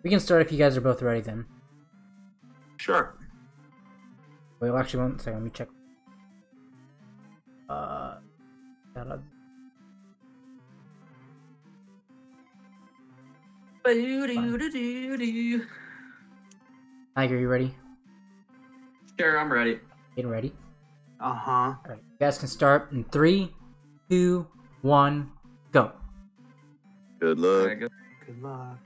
We can start if you guys are both ready then. Sure. Wait, actually, one second. Let me check. Gotta... Tiger, you ready? Sure, I'm ready. Getting ready? Uh-huh. Alright, you guys can start in 3, 2, 1, go. Good luck. Right, good luck.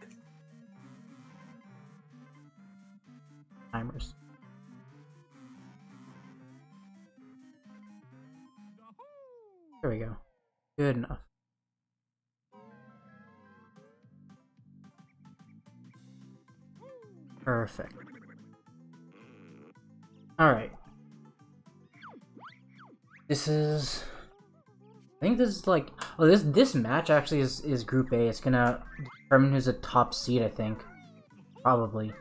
Timers. There we go. Good enough. Perfect. Alright. This is... I think this is like... Oh, this match actually is Group A. It's gonna determine who's the top seed, I think. Probably.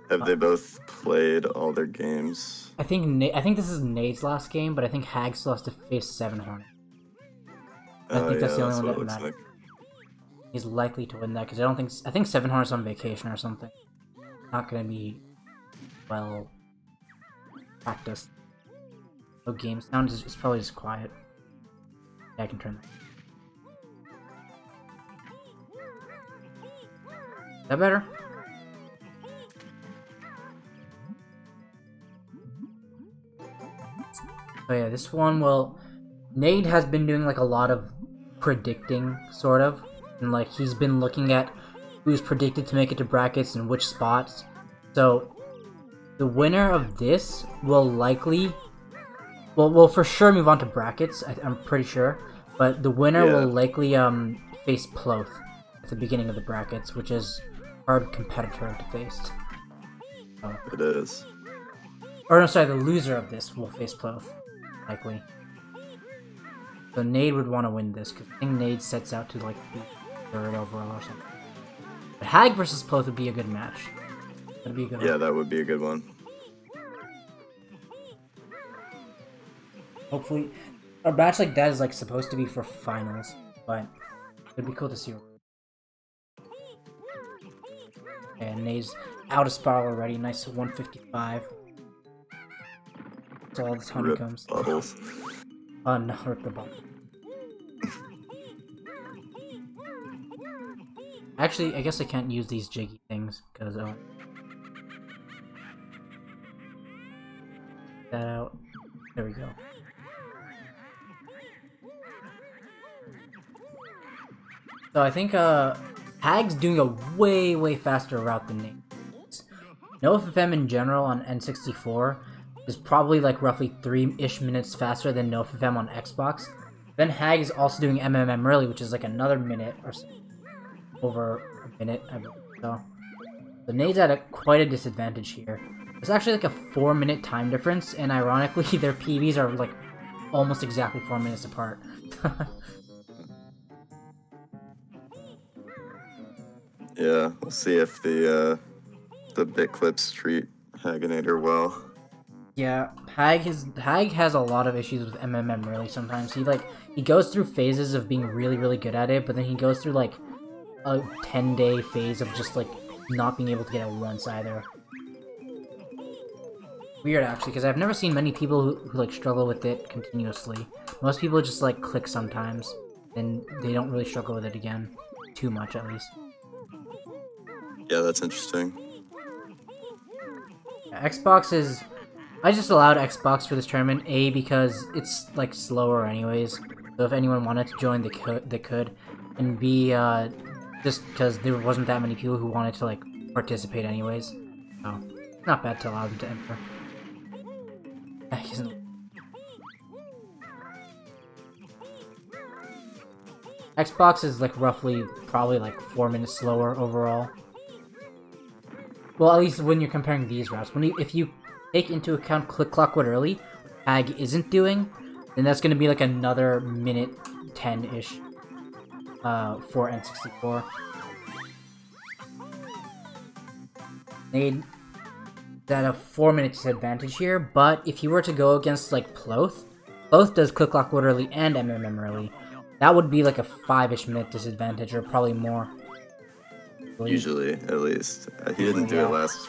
Have they both played all their games? I think this is Nade's last game, but I think Hag still has to face 7 Hornet. I think that's the only one that matters. Like. He's likely to win that because I think 7 Hornet's on vacation or something. Not gonna be well practiced. No game sound is probably just quiet. Yeah, I can turn that. Is that better? So yeah, this one, well, Nade has been doing like a lot of predicting, sort of, and like he's been looking at who's predicted to make it to brackets and which spots. So the winner of this will likely, will for sure move on to brackets. I'm pretty sure, but the winner will likely face Ploth at the beginning of the brackets, which is a hard competitor to face. So. It is. Or no, sorry, the loser of this will face Ploth, likely. So Nade would want to win this, because I think Nade sets out to like be 3rd overall or something. But Hag versus Ploth would be a good match. That'd be a good one. Yeah, that would be a good one. Hopefully, a match like that is like supposed to be for finals, but it'd be cool to see. And Nade's out of spiral already, nice 155. That's all the time Rip comes. Bubbles. Oh no, rip the bubble. Actually, I guess I can't use these jiggy things, because that out. There we go. So I think Hag's doing a way faster route than Nate. No FFM in general on N64 is probably like roughly 3-ish minutes faster than No FFM on Xbox. Then Hag is also doing MMM early, which is like another minute or so. Over a minute, I believe. So Nade's at quite a disadvantage here. There's actually like a 4-minute time difference, and ironically their PBs are like almost exactly 4 minutes apart. Yeah, we'll see if the bit clips treat Hagginator well. Yeah, Hag has a lot of issues with MMM really sometimes. He goes through phases of being really good at it, but then he goes through like a 10-day phase of just like not being able to get it once either. Weird actually, because I've never seen many people who like struggle with it continuously. Most people just like click sometimes, then they don't really struggle with it again. Too much at least. Yeah, that's interesting. Yeah, Xbox is... I just allowed Xbox for this tournament, A, because it's like slower anyways, so if anyone wanted to join, they could, and B, just because there wasn't that many people who wanted to like participate anyways, so not bad to allow them to enter. Xbox is like probably like 4 minutes slower overall. Well, at least when you're comparing these routes. If you take into account Click Clockwood early, Hag isn't doing, then that's going to be like another minute 10-ish for N64. Nade at a 4-minute disadvantage here, but if you were to go against like Ploth does Click Clockwood early and MMM early. That would be like a 5-ish minute disadvantage, or probably more. Usually, at least. He didn't do it last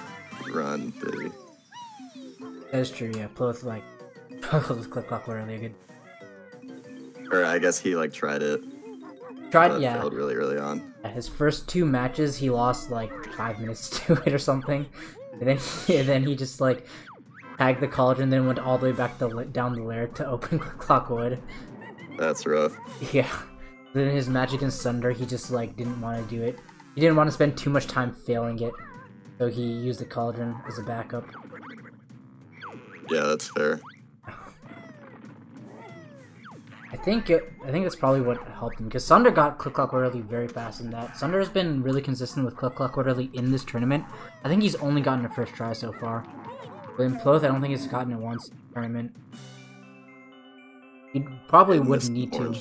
run, did he? That is true, yeah. Ploth, like, Ploth Clip Clop were really good. Or I guess he, like, tried it. Tried, yeah. Failed really early on. Yeah. His first 2 matches, he lost, like, 5 minutes to it or something. And then he just, like, tagged the college and then went all the way back down the lair to open Clockwood. That's rough. Yeah. Then his match against Sunder, he just, like, didn't want to do it. He didn't want to spend too much time failing it. So he used the cauldron as a backup. Yeah, that's fair. I think that's probably what helped him, because Sunder got Click Clock Early very fast in that. Sunder has been really consistent with Click Clock Early in this tournament. I think he's only gotten a first try so far. But in Ploth, I don't think he's gotten it once in the tournament. He probably would need to.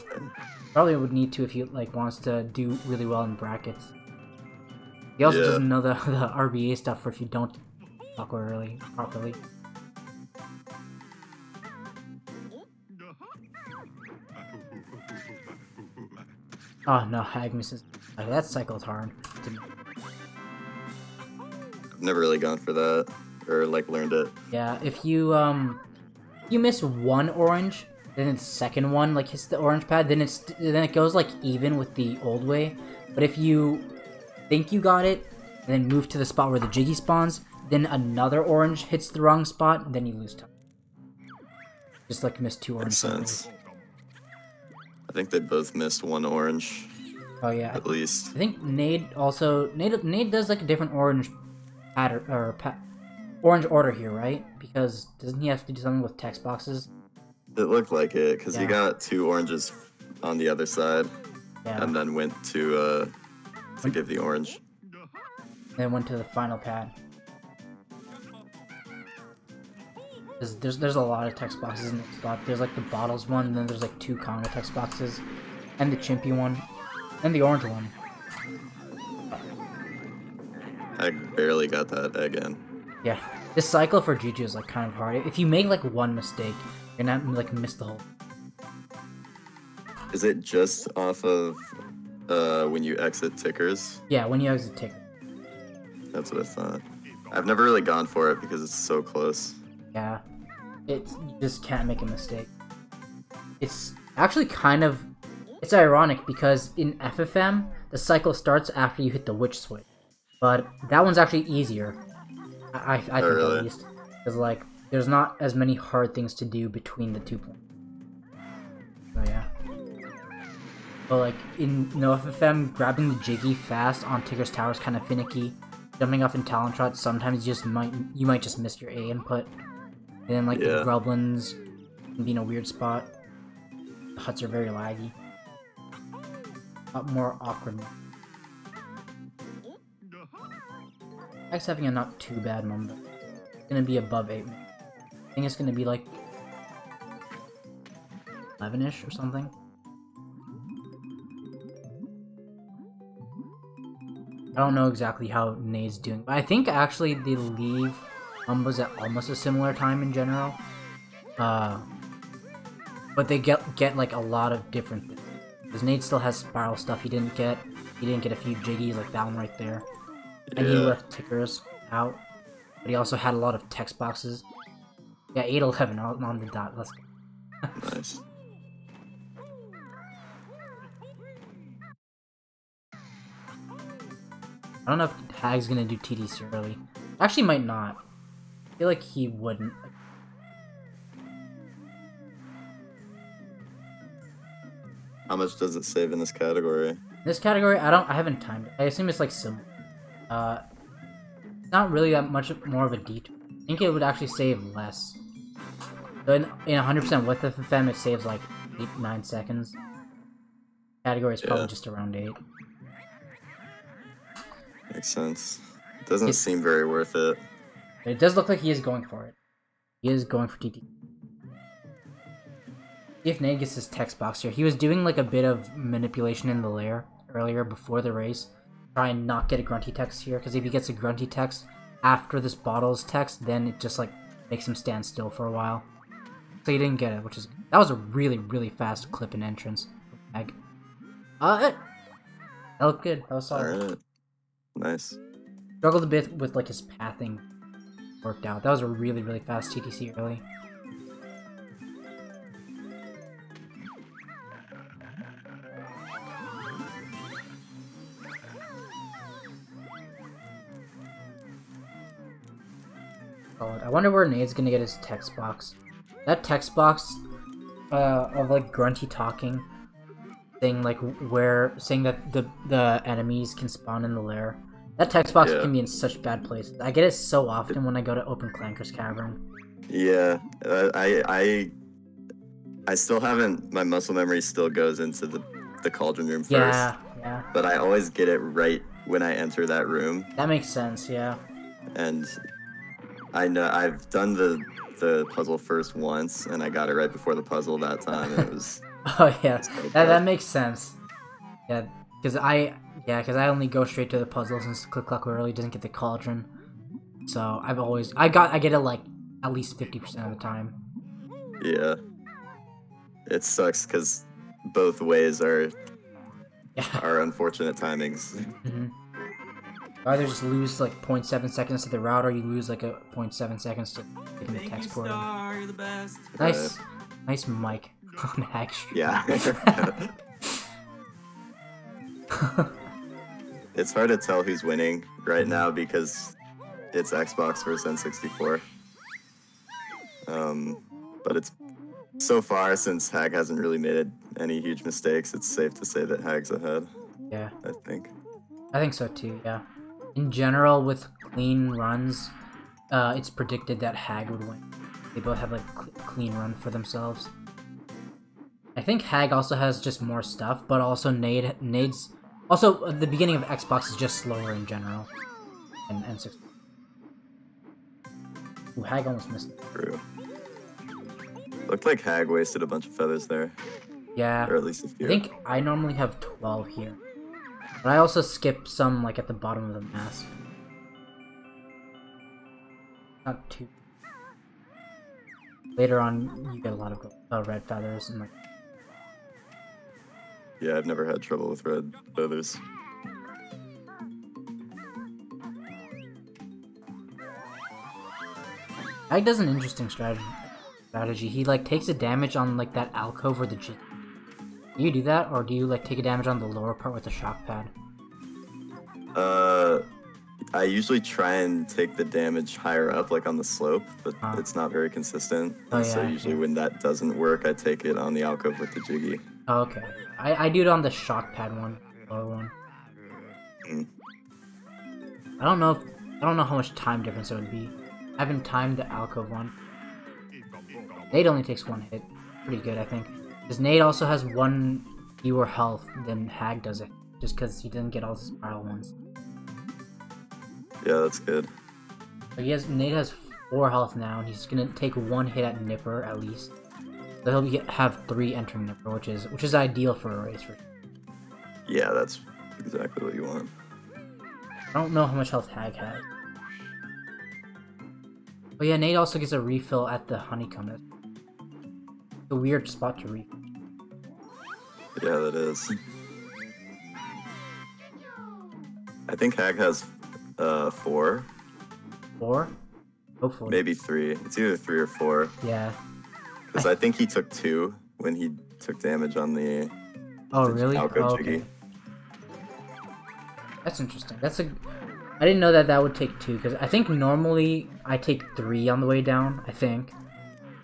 Probably would need to if he like wants to do really well in brackets. He also doesn't know the RBA stuff for if you don't Clock Early properly. Oh no, Hag misses. Oh, that cycle's hard. I've never really gone for that, or like learned it. Yeah, if you miss one orange, then its second one like hits the orange pad, then it goes like even with the old way. But if you think you got it, and then move to the spot where the Jiggy spawns, then another orange hits the wrong spot, and then you lose time. Just like miss 2 orange. Makes sense. I think they both missed 1 orange. Oh yeah, at least. I think Nade does like a different orange pattern or orange order here, right? Because doesn't he have to do something with text boxes? It looked like it because he got 2 oranges on the other side, and then went to give the orange. Then went to the final pad. There's a lot of text boxes in the spot. There's like the bottles one, and then there's like 2 counter text boxes, and the chimpy one, and the orange one. I barely got that egg in. Yeah, this cycle for GG is like kind of hard. If you make like one mistake, you're gonna like miss the whole. Is it just off of when you exit tickers? Yeah, when you exit ticker. That's what I thought. I've never really gone for it because it's so close. Yeah, you just can't make a mistake. It's actually it's ironic because in FFM, the cycle starts after you hit the witch switch. But that one's actually easier. I think really? At least. Because like, there's not as many hard things to do between the 2 points. So yeah. But like, in FFM, grabbing the Jiggy fast on Tigger's Tower is kind of finicky. Jumping off in Talon Shot, sometimes you might just miss your A input. And then like the Grublins can be in a weird spot. The huts are very laggy. A lot more awkward. X having a not too bad number. It's gonna be above 8. I think it's gonna be like 11-ish or something. I don't know exactly how Nade's doing, but I think actually they leave Umbas at almost a similar time in general. But they get like a lot of different things. Because Nade still has spiral stuff he didn't get. He didn't get a few jiggies like that one right there. And he left tickers out. But he also had a lot of text boxes. Yeah, 8-11 on the dot. Let's go. Nice. I don't know if Hag's gonna do TDC early. Actually, might not. I feel like he wouldn't. How much does it save in this category? In this category, I haven't timed it. I assume it's like similar. Not really that much more of a detour. I think it would actually save less. So in 100% with FFM, it saves like 8-9 seconds. Category is probably just around 8. Makes sense. It doesn't seem very worth it. But it does look like he is going for it. He is going for TT. See if Nade gets his text box here. He was doing like a bit of manipulation in the lair earlier before the race. Try and not get a grunty text here, because if he gets a grunty text after this bottles text, then it just like makes him stand still for a while. So he didn't get it, which is that was a really, really fast clip and entrance. That looked good. That was solid. Alright. Nice. Struggled a bit with like his pathing worked out. That was a really, really fast TTC early. I wonder where Nade's gonna get his text box. That text box of like grunty talking thing, like where saying that the enemies can spawn in the lair. That text box can be in such bad places. I get it so often when I go to open Clanker's Cavern. Yeah, I still haven't. My muscle memory still goes into the cauldron room first. Yeah. But I always get it right when I enter that room. That makes sense. Yeah. And I know I've done the puzzle first once, and I got it right before the puzzle that time, and it was. Oh yeah, that makes sense. Yeah, because I only go straight to the puzzle since Click Clock really doesn't get the cauldron. So I get it like at least 50% of the time. Yeah. It sucks because both ways are unfortunate timings. Mm-hmm. You either just lose like 0.7 seconds to the route, or you lose like a 0.7 seconds to getting the text portal. You're the best. Nice mic on Hack Street. Yeah. It's hard to tell who's winning right now because it's Xbox versus N64. But it's so far, since Hag hasn't really made any huge mistakes, it's safe to say that Hag's ahead. Yeah. I think so too, yeah. In general, with clean runs, it's predicted that Hag would win. They both have like clean run for themselves. I think Hag also has just more stuff, but also Nade's... Also, the beginning of Xbox is just slower in general. And N6. Ooh, Hag almost missed it. True. Looked like Hag wasted a bunch of feathers there. Yeah. Or at least a few. I think I normally have 12 here. But I also skip some, like, at the bottom of the mask. Not too... Later on, you get a lot of red feathers and, like... Yeah, I've never had trouble with red feathers. Hag does an interesting strategy. He like takes a damage on like that alcove or the G. Do you do that, or do you like take a damage on the lower part with the shock pad? I usually try and take the damage higher up, like on the slope, but it's not very consistent. So usually when that doesn't work, I take it on the alcove with the Jiggy. Oh, okay. I do it on the shock pad one, lower one. I don't know how much time difference it would be. I haven't timed the alcove one. Nade only takes one hit. Pretty good, I think. Because Nade also has one fewer health than Hag does it, just because he didn't get all the spiral ones. Yeah, that's good. But Nade has 4 health now, and he's gonna take one hit at Nipper at least. So he'll have 3 entering Nipper, which is ideal for a racer. Yeah, that's exactly what you want. I don't know how much health Hag has. Oh yeah, Nade also gets a refill at the honeycomb. It's a weird spot to refill. Yeah, that is. I think Hag has 4. 4? Hopefully. Maybe 3. It's either 3 or 4. Yeah. Because I think he took 2 when he took damage on the... Oh, really? Jiggy. That's interesting. I didn't know that would take 2, because I think normally I take 3 on the way down, I think.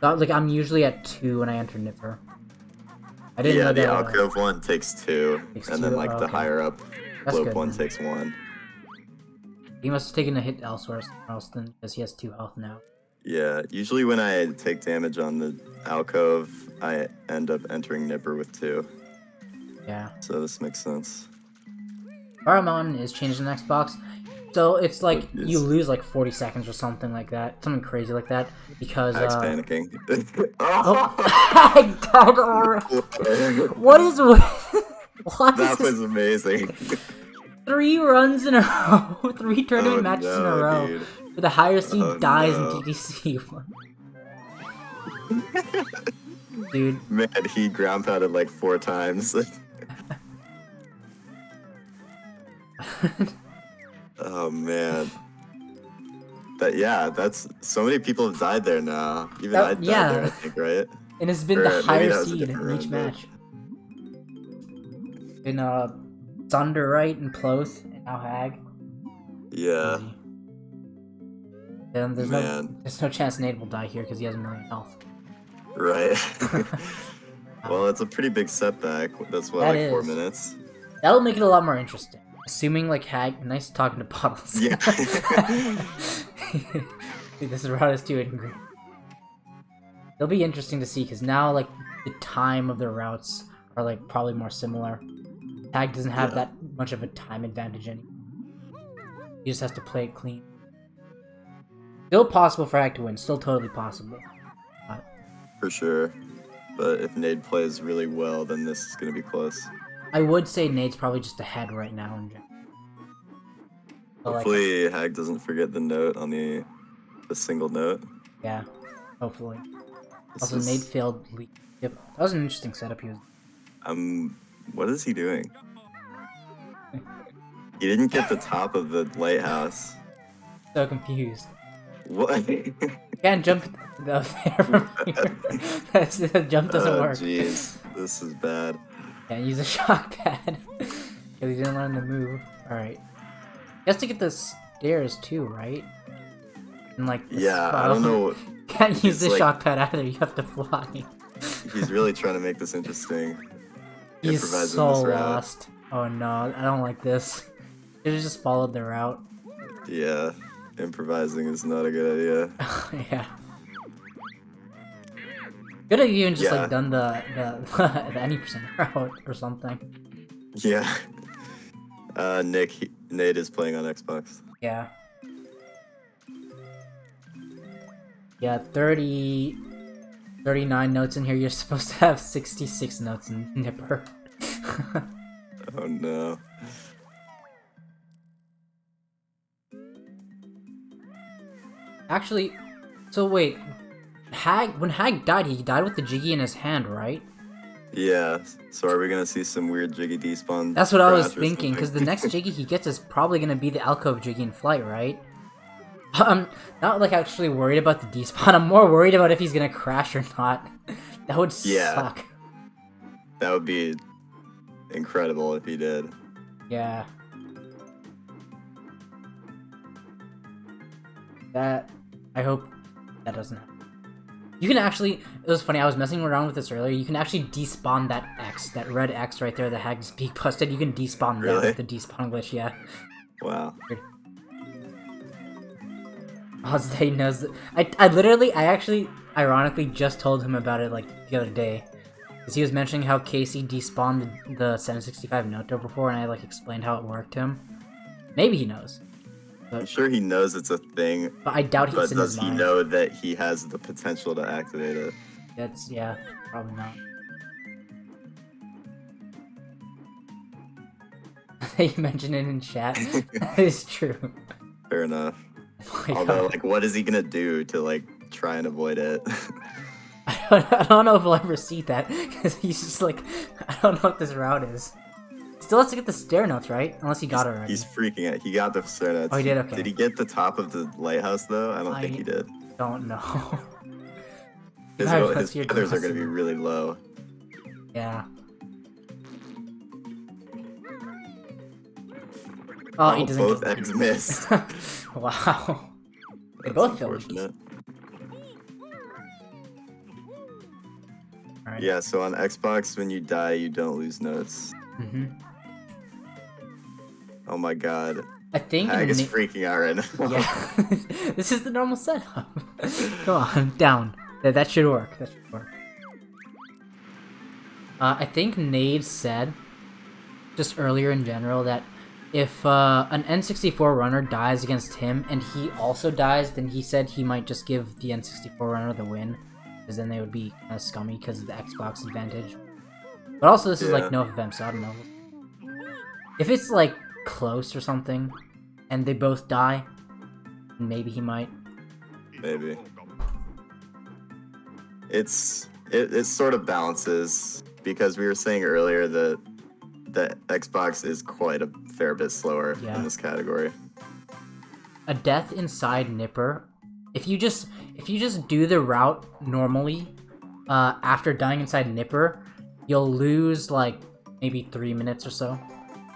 Like, I'm usually at 2 when I enter Nipper. I didn't know that. Yeah, the alcove one takes 2, and then, like, the higher up slope one takes 1. He must have taken a hit elsewhere else then, because he has 2 health now. Yeah, usually when I take damage on the alcove, I end up entering Nipper with 2. Yeah. So this makes sense. Spiral Mountain is changed in Xbox, so it's like you lose like 40 seconds or something like that, something crazy like that, because Hag's panicking. What is what? That was amazing. 3 runs in a row, 3 tournament matches in a row. Dude. The higher seed dies in TTC. Dude. Man, he ground pounded like 4 times. Oh man. That's so many people have died there now. Even I died there, I think, right? And it's been Or the maybe higher that was a seed in different each run, match. Been Thunder, right, and Ploth, and now Hag. Yeah. Easy. Then there's no chance Nade will die here because he has 1 million health. Right. Well, it's a pretty big setback. That's what, That like 4 is. minutes? That'll make it a lot more interesting. Assuming like Hag, nice talking to Bottles. Yeah. This route is too angry. It'll be interesting to see because now like the time of the routes are like probably more similar. Hag doesn't have that much of a time advantage anymore. He just has to play it clean. Still possible for Hag to win. Still totally possible. For sure. But if Nade plays really well, then this is going to be close. I would say Nade's probably just ahead right now in general. Hopefully Hag doesn't forget the note on the single note. Yeah, hopefully. Also, Nade failed. Yep, that was an interesting setup he was. What is he doing? He didn't get the top of the lighthouse. So confused. What? Can't jump up there from here. The jump doesn't work. Jeez, this is bad. Can't use a shock pad because he didn't learn the move. All right, he has to get the stairs too, right? And like, I don't know. Can't use the shock pad either. You have to fly. He's really trying to make this interesting. He's so lost. Oh no, I don't like this. Should have just followed the route. Yeah, improvising is not a good idea. Yeah. Could have even just like done the any percent route or something. Yeah. Nade is playing on Xbox. Yeah. Yeah, 39 notes in here. You're supposed to have 66 notes in Nipper. Oh no. Actually, so wait, when Hag died, he died with the Jiggy in his hand, right? Yeah, so are we gonna see some weird Jiggy despawn? That's what I was thinking, because the next Jiggy he gets is probably gonna be the Alcove Jiggy in flight, right? I'm not like actually worried about the despawn, I'm more worried about if he's gonna crash or not. That would suck. That would be incredible if he did. Yeah. That, I hope that doesn't happen. You can actually, it was funny, I was messing around with this earlier, you can actually despawn that X, that red X right there that Hag's peak busted, you can despawn that with the despawn glitch, yeah. Wow. Ozday knows that. I actually, ironically, just told him about it, like, the other day. Because he was mentioning how Casey despawned the 765 Noto before, and I, like, explained how it worked to him. Maybe he knows. But, I'm sure he knows it's a thing, but I doubt it's in his mind. Does he know that he has the potential to activate it? Yeah, probably not. You mentioned it in chat. That is true. Fair enough. Oh although, like, what is he gonna do to, like, try and avoid it? I don't know if we'll ever see that, because he's just like, I don't know what this route is. Still has to get the stair notes, right? Unless he got it already. He's freaking out. He got the stair notes. Oh, he did? Okay. Did he get the top of the lighthouse, though? I don't think he did. Don't know. His feathers are going to be really low. Yeah. Oh, he doesn't both eggs missed. Wow. They That's both failed. unfortunate. Right. Yeah, so on Xbox, when you die, you don't lose notes. Mm-hmm. Oh my god. I think Hag is freaking out right now. Yeah. This is the normal setup. Come on, down. That should work. That should work. I think Nade said, just earlier in general, that if an N64 runner dies against him and he also dies, then he said he might just give the N64 runner the win, because then they would be kind of scummy because of the Xbox advantage. But also, this is like no FFM, so I don't know. If it's like close or something, and they both die, maybe he might. Maybe. It sort of balances, because we were saying earlier that the Xbox is quite a fair bit slower in this category. a death inside Nipper, if you just do the route normally, after dying inside Nipper, you'll lose like maybe 3 minutes or so.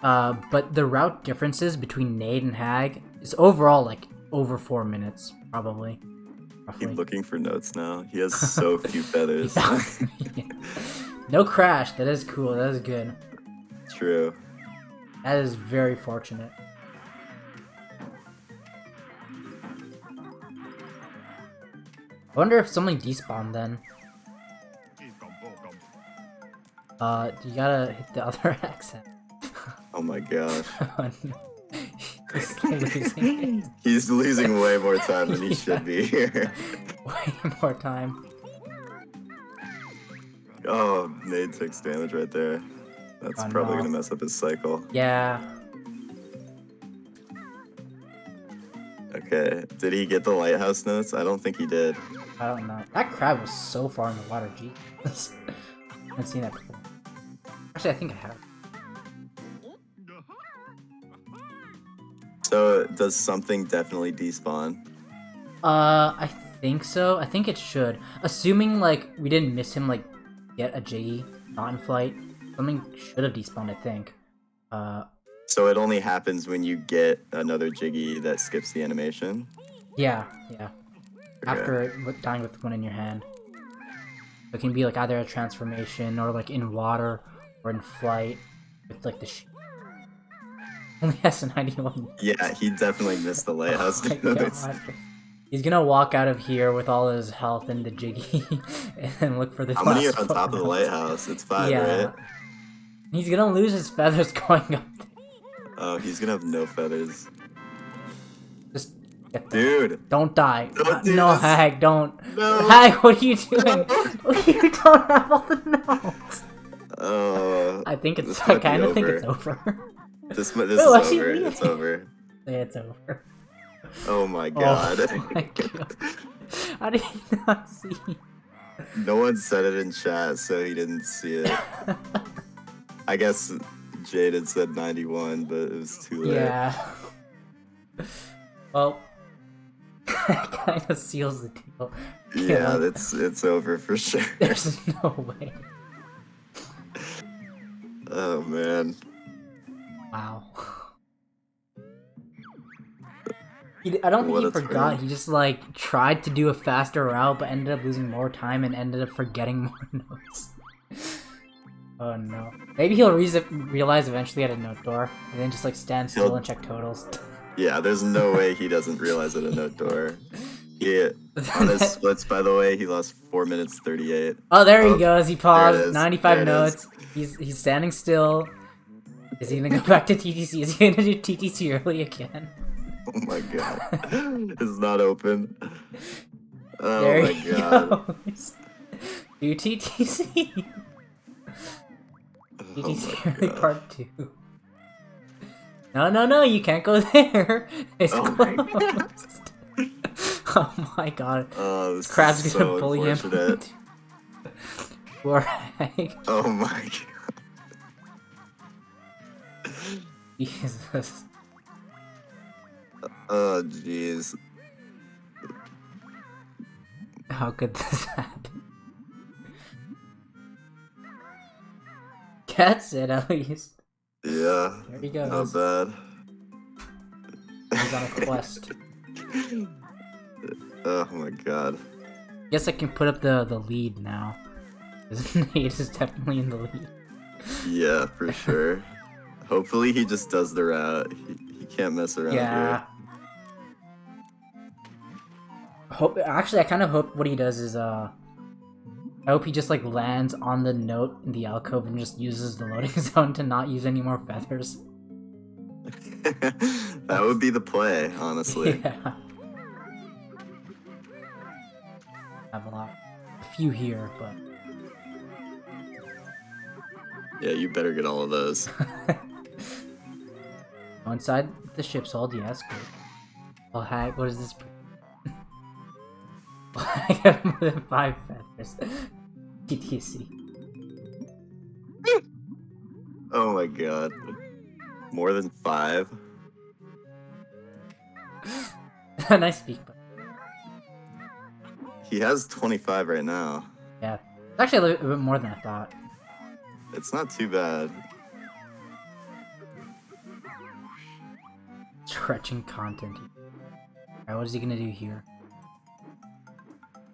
But the route differences between Nade and Hag is overall like over 4 minutes, probably. Roughly. Keep looking for notes now. He has so few feathers. No crash. That is cool. That is good. True. That is very fortunate. I wonder if something despawned then. You gotta hit the other accent. Oh my gosh. Oh, no. He's losing. He's losing way more time than he should be here. Way more time. Oh, Nade takes damage right there. That's probably gonna mess up his cycle. Yeah. Okay, did he get the lighthouse notes? I don't think he did. I don't know. That crab was so far in the water, jeez. I haven't seen that before. Actually, I think I have. So, does something definitely despawn? I think so. I think it should. Assuming, like, we didn't miss him, like, get a Jiggy not in flight. Something should have despawned, I think. So it only happens when you get another Jiggy that skips the animation? Yeah. Okay. After dying with one in your hand. It can be, like, either a transformation, or, like, in water, or in flight, with, like, the only has a 91. Yeah, he definitely missed the lighthouse notes. God. He's gonna walk out of here with all his health in the Jiggy, and look for the How many are on top of the lighthouse? It's 5, right? He's gonna lose his feathers going up there. Oh, he's gonna have no feathers. Just get them. Dude! Don't die. Don't do no, this. Hag, don't. No! Hag, what are you doing? You don't have all the notes. Oh. I think it's. This I might be kind of think over. it's over. This is I see over. me. It's over. Yeah, it's over. Oh my god. Oh my god. How did you not see? No one said it in chat, so he didn't see it. I guess Jade had said 91, but it was too late. Yeah. Well, that kind of seals the deal. Yeah, it's over for sure. There's no way. Oh man. Wow. I don't think What he a forgot. turn. He just like tried to do a faster route, but ended up losing more time and ended up forgetting more notes. Oh no. Maybe he'll realize eventually at a note door, and then just like stand still and check totals. Yeah, there's no way he doesn't realize at a note door. Yeah, on his splits, by the way, he lost 4 minutes 38. Oh, there he goes. He There it paused. is. 95 There it notes. He's standing still. Is he gonna go back to TTC? Is he gonna do TTC early again? Oh my god. It's not open. Oh There my he god. goes. Do TTC. Oh TTC my early god. part 2. No, you can't go there. It's Oh my closed. Oh my god. Oh, this Crab's is gonna so bully him. unfortunate. Poor Hag. Oh my god. Jesus. Oh jeez. How could this happen? Gets it at least. Yeah. There he goes. Not bad. He's on a quest. Oh my god. Guess I can put up the lead now. Nade is definitely in the lead. Yeah, for sure. Hopefully he just does the route. He can't mess around Yeah. Actually, I kind of hope what he does is I hope he just like lands on the note in the alcove and just uses the loading zone to not use any more feathers. here. That would be the play, honestly. Yeah. I have a few here, but Yeah, you better get all of those. go inside the ship's hold. Yes, good. Well, Hag, what is this? I have more than 5 feathers. TTC. Oh my god. More than 5? Nice speak. He has 25 right now. Yeah, it's actually a little bit more than I thought. It's not too bad. Stretching content. Alright, what is he gonna do here?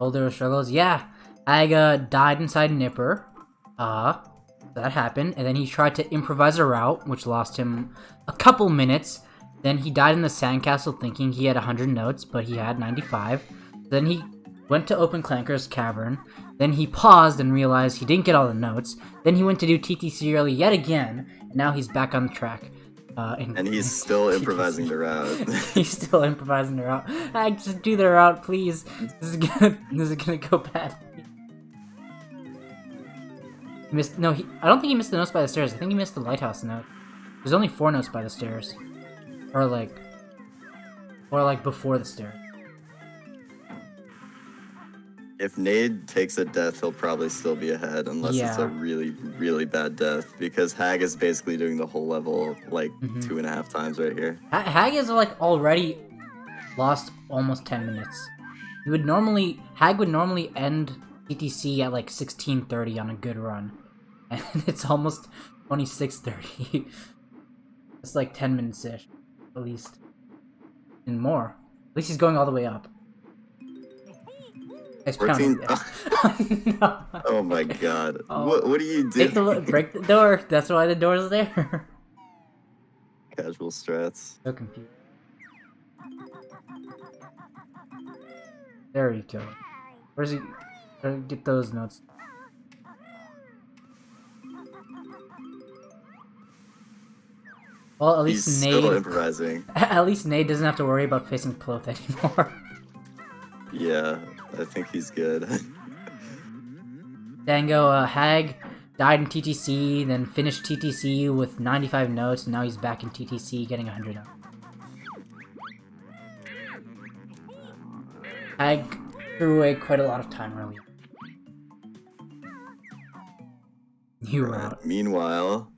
Older struggles. Yeah, Aga died inside Nipper. That happened, and then he tried to improvise a route, which lost him a couple minutes. Then he died in the sandcastle thinking he had 100 notes, but he had 95. Then he went to open Clanker's cavern. Then he paused and realized he didn't get all the notes. Then he went to do TTC early yet again, and now he's back on the track. And he's still improvising the route. He's still improvising the route. Just do the route, please. This is gonna go bad. He missed. No, I don't think he missed the notes by the stairs. I think he missed the lighthouse note. There's only 4 notes by the stairs, or like before the stairs. If Nade takes a death, he'll probably still be ahead, unless it's a really, really bad death, because Hag is basically doing the whole level like 2.5 times right here. Hag is like already lost almost 10 minutes. Hag would normally end TTC at like 16:30 on a good run, and it's almost 26:30. It's like 10 minutes ish, at least, and more. At least he's going all the way up. 14. No. Oh my god. Oh. What are you doing? Break the door. That's why the door's there. Casual strats. So confused. There you go. Where's he? Get those notes. Well, at least He's Nade. still improvising. At least Nade doesn't have to worry about facing Ploth anymore. Yeah, I think he's good. Dango, Hag died in TTC, then finished TTC with 95 notes, and now he's back in TTC getting 100 notes. Hag threw away quite a lot of time early. You were out. Meanwhile,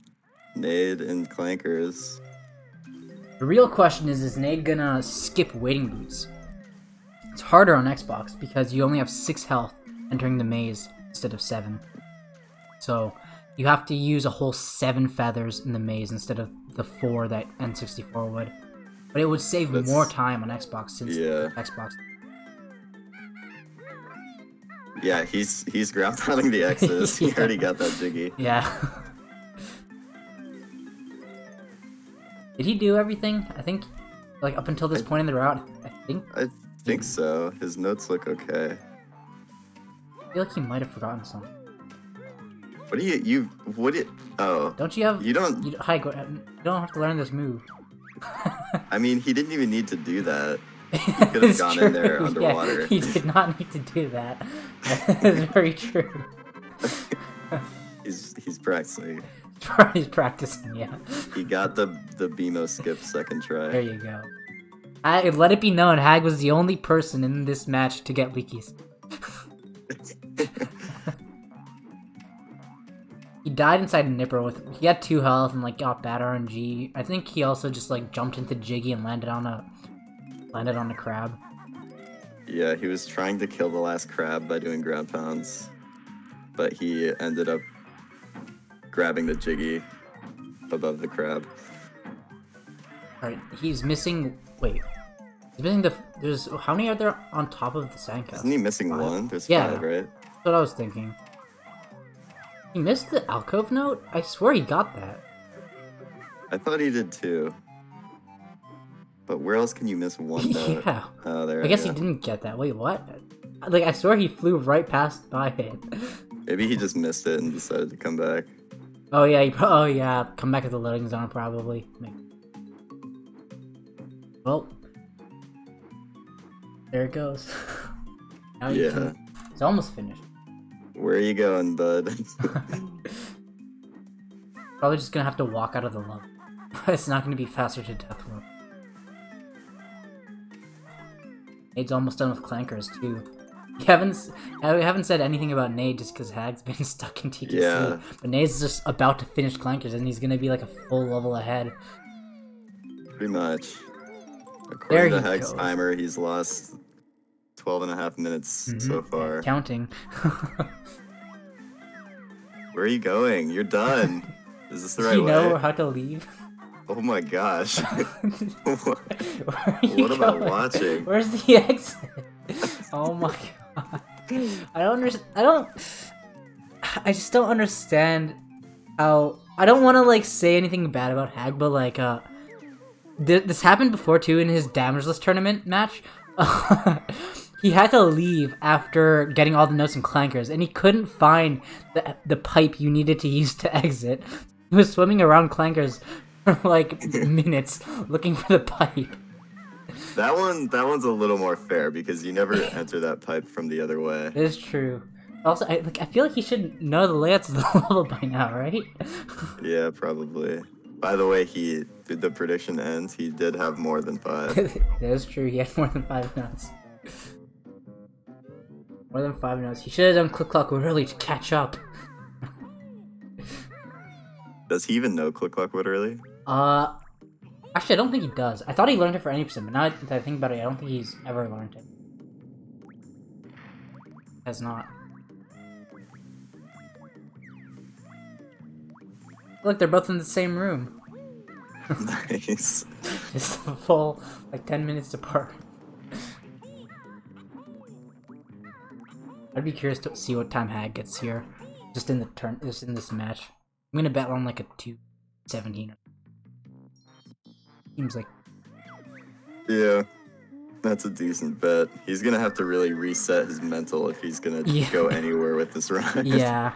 Nade and Clankers. The real question is Nade gonna skip waiting boots? It's harder on Xbox because you only have 6 health entering the maze instead of 7. So you have to use a whole 7 feathers in the maze instead of the 4 that N64 would. But it would save more time on Xbox since Xbox. Yeah, he's ground pounding the X's. He already got that jiggy. Yeah. Did he do everything? I think, like, up until this point in the route, I think so. His notes look okay. I feel like he might have forgotten something. What do you oh. Don't you have... You don't... You don't have to learn this move. I mean, he didn't even need to do that. He could have gone in there underwater. Yeah, he did not need to do that. That is very true. He's practicing. He's practicing, yeah. He got the BMO skip second try. There you go. Let it be known, Hag was the only person in this match to get leakies. He died inside a Nipper he had 2 health and like got bad RNG. I think he also just like jumped into Jiggy and landed on a crab. Yeah, he was trying to kill the last crab by doing ground pounds, but he ended up grabbing the Jiggy above the crab. Alright, he's missing... Wait. He's missing there's... How many are there on top of the sandcastle? Isn't he missing 5? 1? There's 5, right? That's what I was thinking. He missed the alcove note? I swear he got that. I thought he did too. But where else can you miss 1 note? Yeah. Oh, there I guess he didn't get that. Wait, what? Like, I swear he flew right by it. Maybe he just missed it and decided to come back. Oh yeah, come back to the loading zone probably. Well, there it goes. Now it's almost finished. Where are you going, bud? Probably just gonna have to walk out of the level. It's not gonna be faster to death row. Nade's almost done with Clankers too. We haven't said anything about Nade just because Hag's been stuck in TTC. Yeah. But Nade's just about to finish Clankers and he's gonna be like a full level ahead. Pretty much. According There to he Hag's goes. timer, he's lost 12.5 minutes so far. Counting. Where are you going? You're done. Is this the Do right you know way? how to leave? Oh my gosh. Where are you What am I going? watching? Where's the exit? Oh my god. I don't understand. I just don't understand how. I don't want to like say anything bad about Hag, but like, this happened before too in his damageless tournament match. He had to leave after getting all the notes and clankers, and he couldn't find the pipe you needed to use to exit. He was swimming around clankers for like minutes looking for the pipe. That one's a little more fair because you never enter that pipe from the other way. It is true. Also, I feel like he should know the layouts of the level by now, right? Yeah, probably. By the way, the prediction ends. He did have more than 5. That is true. He had more than 5 notes. More than 5 notes. He should have done Click Clock early to catch up. Does he even know Click Clock Literally? Actually, I don't think he does. I thought he learned it for 80%, but now that I think about it, I don't think he's ever learned it. Has not. Look, they're both in the same room. Nice. It's a full, like, 10 minutes apart. I'd be curious to see what time Hag gets here. Just in this match. I'm gonna bet on like a 2:17. Seems like. Yeah, that's a decent bet. He's gonna have to really reset his mental if he's gonna go anywhere with this run. Yeah.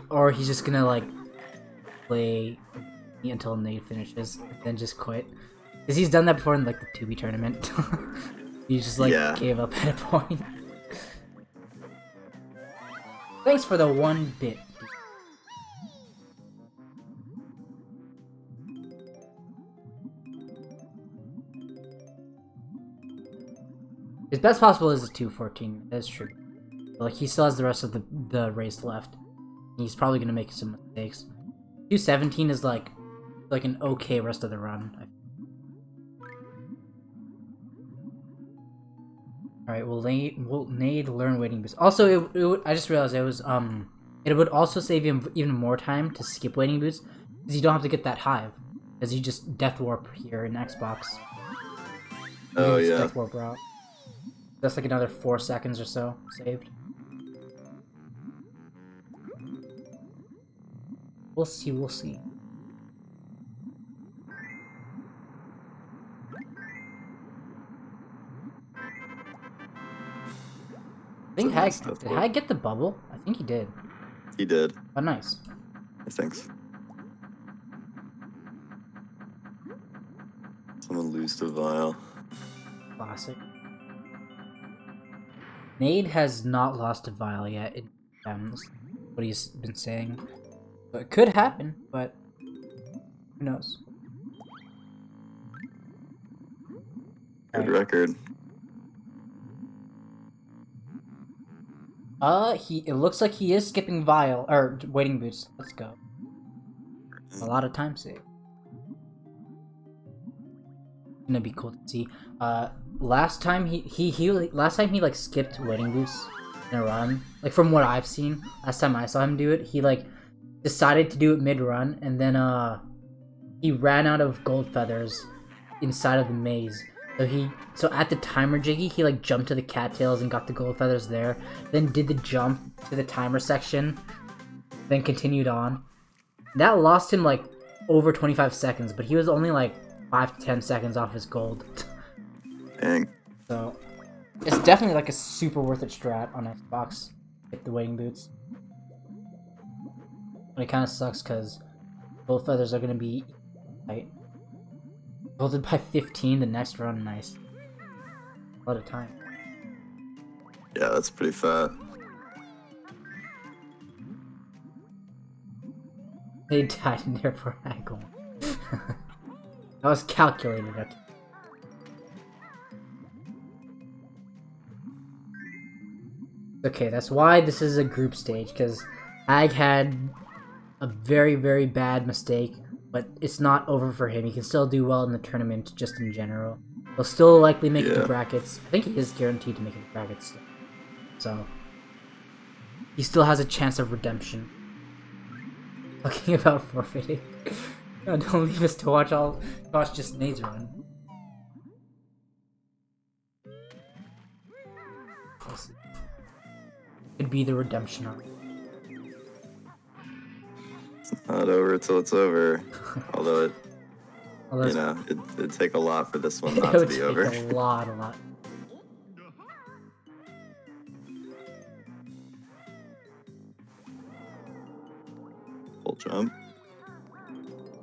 Or he's just gonna like play until Nade finishes, and then just quit. Because he's done that before in like the 2B tournament. He just like gave up at a point. Thanks for the 1 bit. His best possible is a 2:14. That's true. But, like, he still has the rest of the race left. He's probably gonna make some mistakes. 2:17 is like an okay rest of the run. All right, will Nade learn waiting boost? Also, I just realized it would also save him even more time to skip waiting boots because you don't have to get that hive, because you just death warp here in Xbox. Oh yeah. Death warp route. That's like another 4 seconds or so saved. We'll see. We'll see. I think did Hag get the bubble? I think he did. He did. Oh, nice. Thanks. Someone lose to Vile. Classic. Nade has not lost to Vile yet. What he's been saying. So it could happen, but who knows? Good record. It looks like he is skipping Vile, or waiting boots. Let's go. A lot of time saved. Gonna be cool to see. Last time he like skipped waiting boots in a run. Like from what I've seen, last time I saw him do it, he like decided to do it mid-run, and then he ran out of gold feathers inside of the maze. So at the timer jiggy, he like jumped to the cattails and got the gold feathers there. Then did the jump to the timer section. Then continued on. That lost him like over 25 seconds, but he was only like 5 to 10 seconds off his gold. Dang. So it's definitely like a super worth it strat on Xbox. Get the waiting boots. But it kind of sucks because gold feathers are gonna be tight. Golded by 15 the next run, nice. A lot of time. Yeah, that's pretty fat. They died in there for Haggle. That was calculated. Okay, that's why this is a group stage, because Hag had a very, very bad mistake, but it's not over for him. He can still do well in the tournament, just in general. He'll still likely make it Yeah. to brackets. I think he is guaranteed to make it to brackets. So he still has a chance of redemption. Talking about forfeiting. No, don't leave us to watch just Nade's run. Could be the redemption arc. It's not over till it's over. Although Although you know, it'd take a lot for this one it not to would be take over. a lot. Full jump.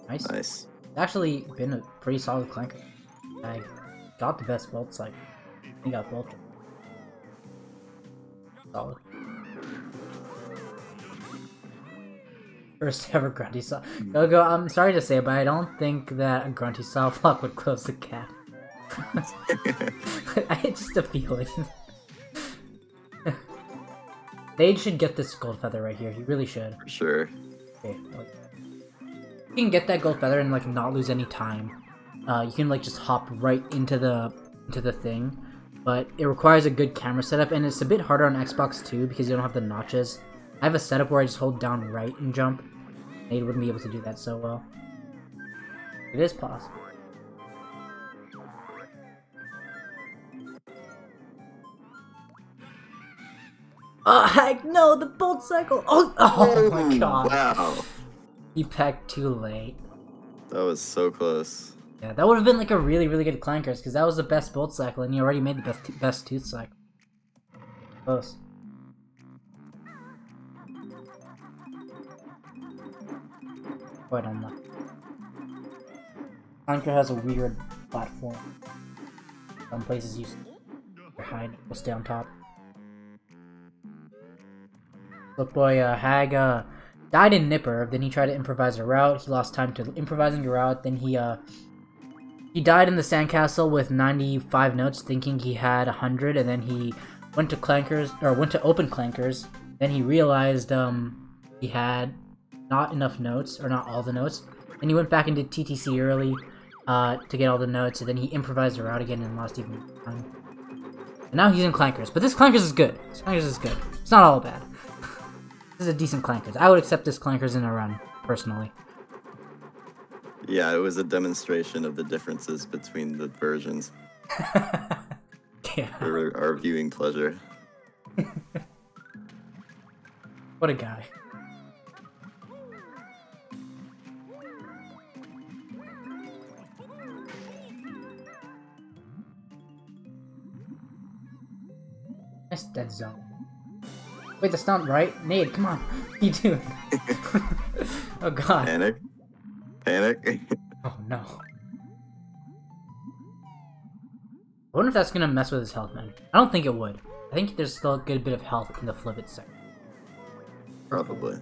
Nice. Nice. It's actually been a pretty solid clanker. I got the best bolt cycle. He got bolt. Solid. First ever Grunty Saw. Gogo, I'm sorry to say, but I don't think that a Grunty Saw block would close the gap. I had just a feeling. Nade should get this gold feather right here. He really should. For sure. Okay, you can get that gold feather and like not lose any time. You can like just hop right into the thing, but it requires a good camera setup, and it's a bit harder on Xbox too because you don't have the notches. I have a setup where I just hold down right and jump. Nade wouldn't be able to do that so well. It is possible. Heck no, the bolt cycle! Oh my god. Wow. He pecked too late. That was so close. Yeah, that would have been like a really good clankers, because that was the best bolt cycle, and you already made the best tooth cycle. Close. Quite unlucky. Clanker has a weird platform. Some places you hide will stay on top. Look boy, Hag died in Nipper, then he tried to improvise a route. He lost time to improvising a route, then he died in the sandcastle with 95 notes, thinking he had 100, and then he went to clankers, or went to open clankers. Then he realized he had not enough notes, or not all the notes. And he went back into TTC early to get all the notes, and then he improvised a route again and lost even more time. And now he's in clankers, but this clankers is good. This clankers is good. It's not all bad. This is a decent clankers. I would accept this clankers in a run, personally. Yeah, it was a demonstration of the differences between the versions. Yeah. For our viewing pleasure. What a guy. Nice dead zone. Wait, that's not right. Nade, come on. What are you doing? Oh god. Panic? Panic? Oh no. I wonder if that's gonna mess with his health, man. I don't think it would. I think there's still a good bit of health in the flip it sector. Probably.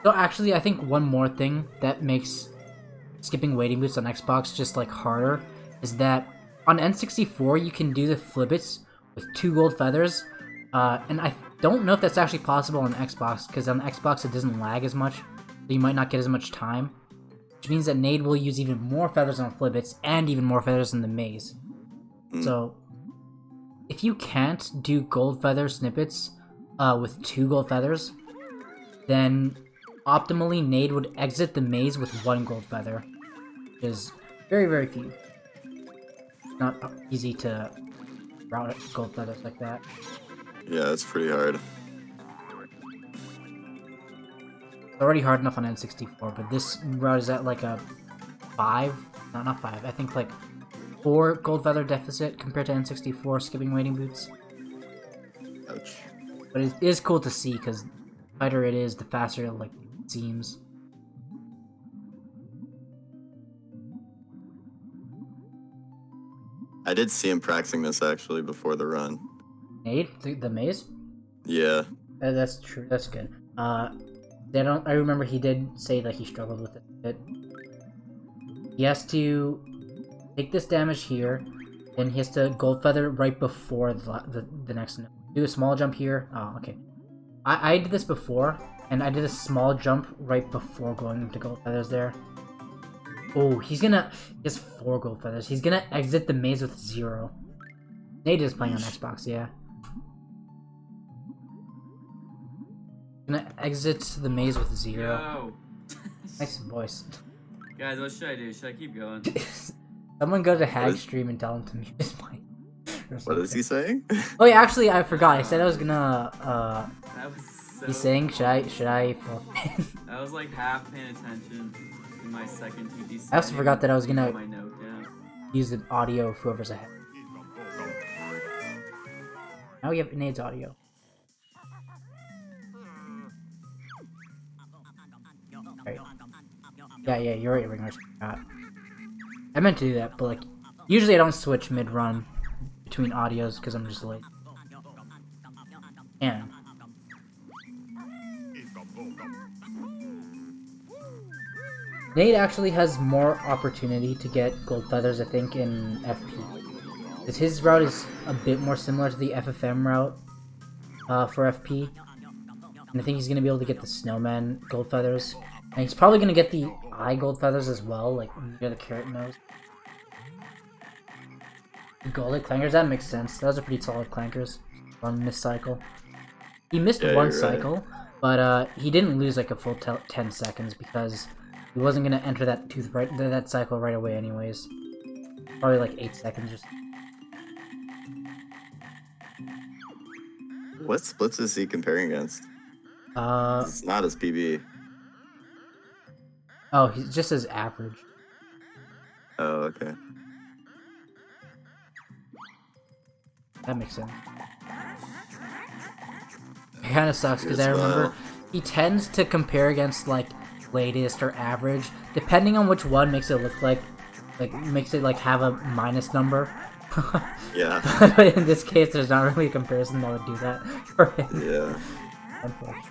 So actually, I think one more thing that makes skipping waiting boots on Xbox just like harder is that on N64 you can do the flibbits with 2 gold feathers, and I don't know if that's actually possible on Xbox, because on Xbox it doesn't lag as much, so you might not get as much time, which means that Nade will use even more feathers on flibbits and even more feathers in the maze. So if you can't do gold feather snippets with 2 gold feathers, then optimally Nade would exit the maze with 1 gold feather, which is very few. Not easy to route gold feathers like that. Yeah, it's pretty hard. It's already hard enough on N64, but this route is at like a 5? No, not 5. I think like 4 gold feather deficit compared to N64 skipping waiting boots. Ouch. But it is cool to see, because the tighter it is, the faster it like seems. I did see him practicing this actually before the run. Nade? The maze? Yeah. That's true. That's good. I remember he did say that he struggled with it a bit. He has to take this damage here, then he has to gold feather right before the next note. Do a small jump here. Oh, okay. I did this before, And I did a small jump right before going into gold feathers there. Oh, he has 4 gold feathers. He's gonna exit the maze with 0. Nade is playing on Xbox, yeah. Gonna exit the maze with 0. Yo. Nice voice. Guys, what should I do? Should I keep going? Someone go to Hag's stream and tell him to mute his mic. What is he saying? Oh yeah, actually I forgot. I said I was gonna That was so... be saying should I I was like half paying attention in my second TD. I also forgot that I was gonna my note down. use the audio of whoever's ahead. Now we have Nade's audio. Right. Yeah, you're right, Ringers. I meant to do that, but like, usually I don't switch mid-run between audios because I'm just late. And Nade actually has more opportunity to get gold feathers, I think, in FP. Because his route is a bit more similar to the FFM route for FP. And I think he's going to be able to get the snowman gold feathers. And he's probably going to get the eye gold feathers as well, like near the carrot nose. Golded clankers, that makes sense. Those are pretty solid clankers. One missed cycle. He missed one cycle, but he didn't lose like a full 10 seconds because he wasn't going to enter that cycle right away anyways. Probably like 8 seconds or so. What splits is he comparing against? It's not his PB. Oh, he's just his average. Oh, okay. That makes sense. It kind of sucks because I remember he tends to compare against like latest or average, depending on which one makes it look like makes it like have a minus number. Yeah. But in this case, there's not really a comparison that would do that for him. Yeah. Unfortunately.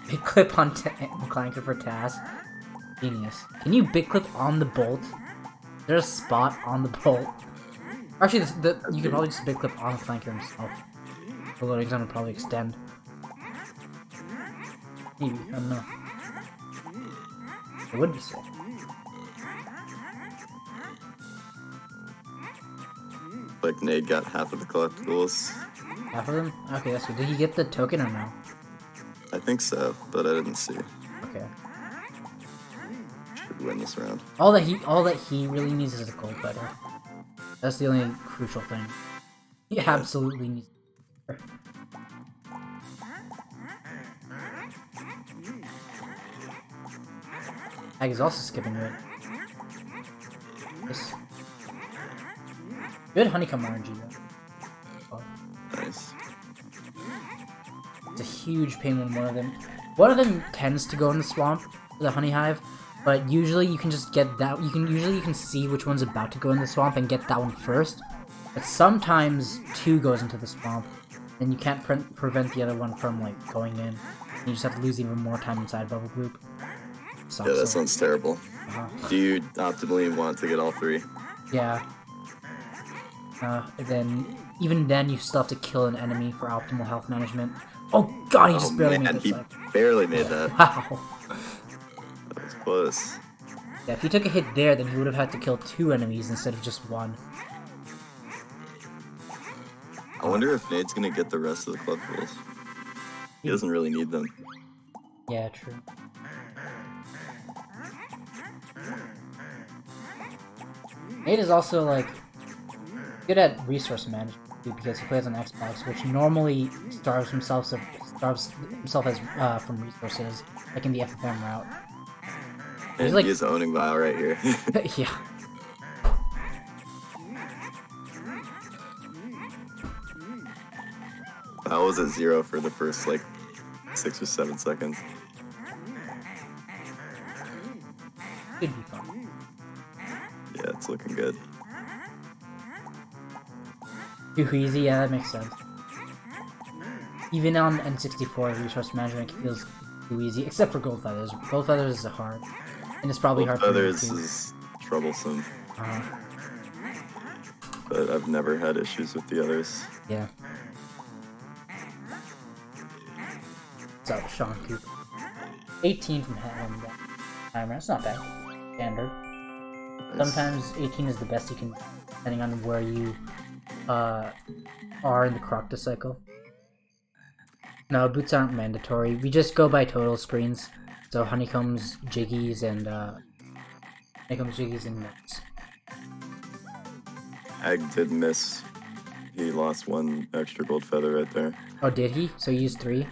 Big clip on Clanker for task. Genius. Can you big clip on the bolt? There's a spot on the bolt. Actually, you could probably just big clip on the Clanker himself. The loading time would probably extend. Maybe, I don't know. It would be sick. Like Nade got half of the collectibles. Half of them? Okay, that's good. Did he get the token or no? I think so, but I didn't see. Okay. Should win this round. All that he really needs is a gold feather. That's the only crucial thing. He absolutely needs. Hag is also skipping it. Yes. Good honeycomb RNG though. Oh. Nice. It's a huge pain when one of them tends to go in the swamp, the honey hive, but usually you can just get that. You can see which one's about to go in the swamp and get that one first. But sometimes 2 goes into the swamp, and you can't prevent the other one from like going in. You just have to lose even more time inside bubble group. Yeah, that sounds terrible. Do you optimally want to get all 3? Yeah. Even then, you still have to kill an enemy for optimal health management. Oh god, he just barely made he this. Barely made that. Wow. That was close. Yeah, if he took a hit there, then he would have had to kill 2 enemies instead of just 1. I wonder if Nade's gonna get the rest of the collectibles. He doesn't really need them. Yeah, true. Nade is also like good at resource management too, because he plays on Xbox, which normally starves himself as from resources, like in the FFM route. And like, he is owning Vile right here. Yeah. Vile was at 0 for the first like 6 or 7 seconds. Should be fun. Yeah, it's looking good. Too easy, yeah, that makes sense. Even on N64, resource management feels too easy, except for Gold Feathers. Gold Feathers is hard, and it's probably Gold hard Feathers for me is troublesome. Uh-huh. But I've never had issues with the others. Yeah. What's up, Sean Cooper? 18 from Hammond. Timer. That's not bad. Standard. Sometimes 18 is the best you can, depending on where you are in the Crocta cycle. No, boots aren't mandatory. We just go by total screens. So honeycombs, jiggies, and nuts. Hag did miss. He lost one extra gold feather right there. Oh, did he? So he used 3?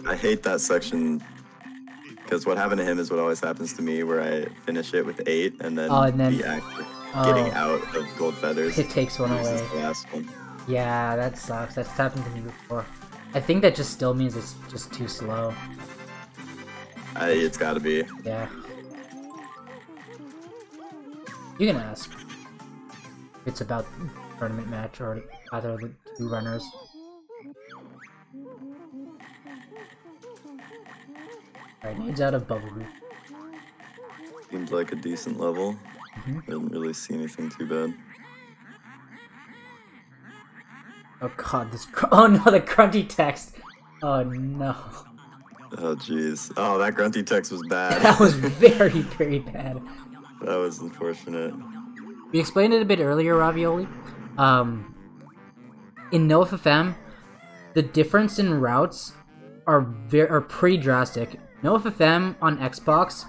I hate that section because what happened to him is what always happens to me, where I finish it with 8 and then, the actor getting out of gold feathers. It takes one away. The last one. Yeah, that sucks. That's happened to me before. I think that just still means it's just too slow. It's gotta be. Yeah. You can ask. It's about tournament match or either of the 2 runners. Alright, Nade's out of bubble hoop. Seemed like a decent level. Didn't really see anything too bad. Oh god, oh no, the grunty text! Oh no. Oh jeez. Oh, that grunty text was bad. That was very, very bad. That was unfortunate. We explained it a bit earlier, Ravioli. In No FFM, the difference in routes are pretty drastic. No FFM on Xbox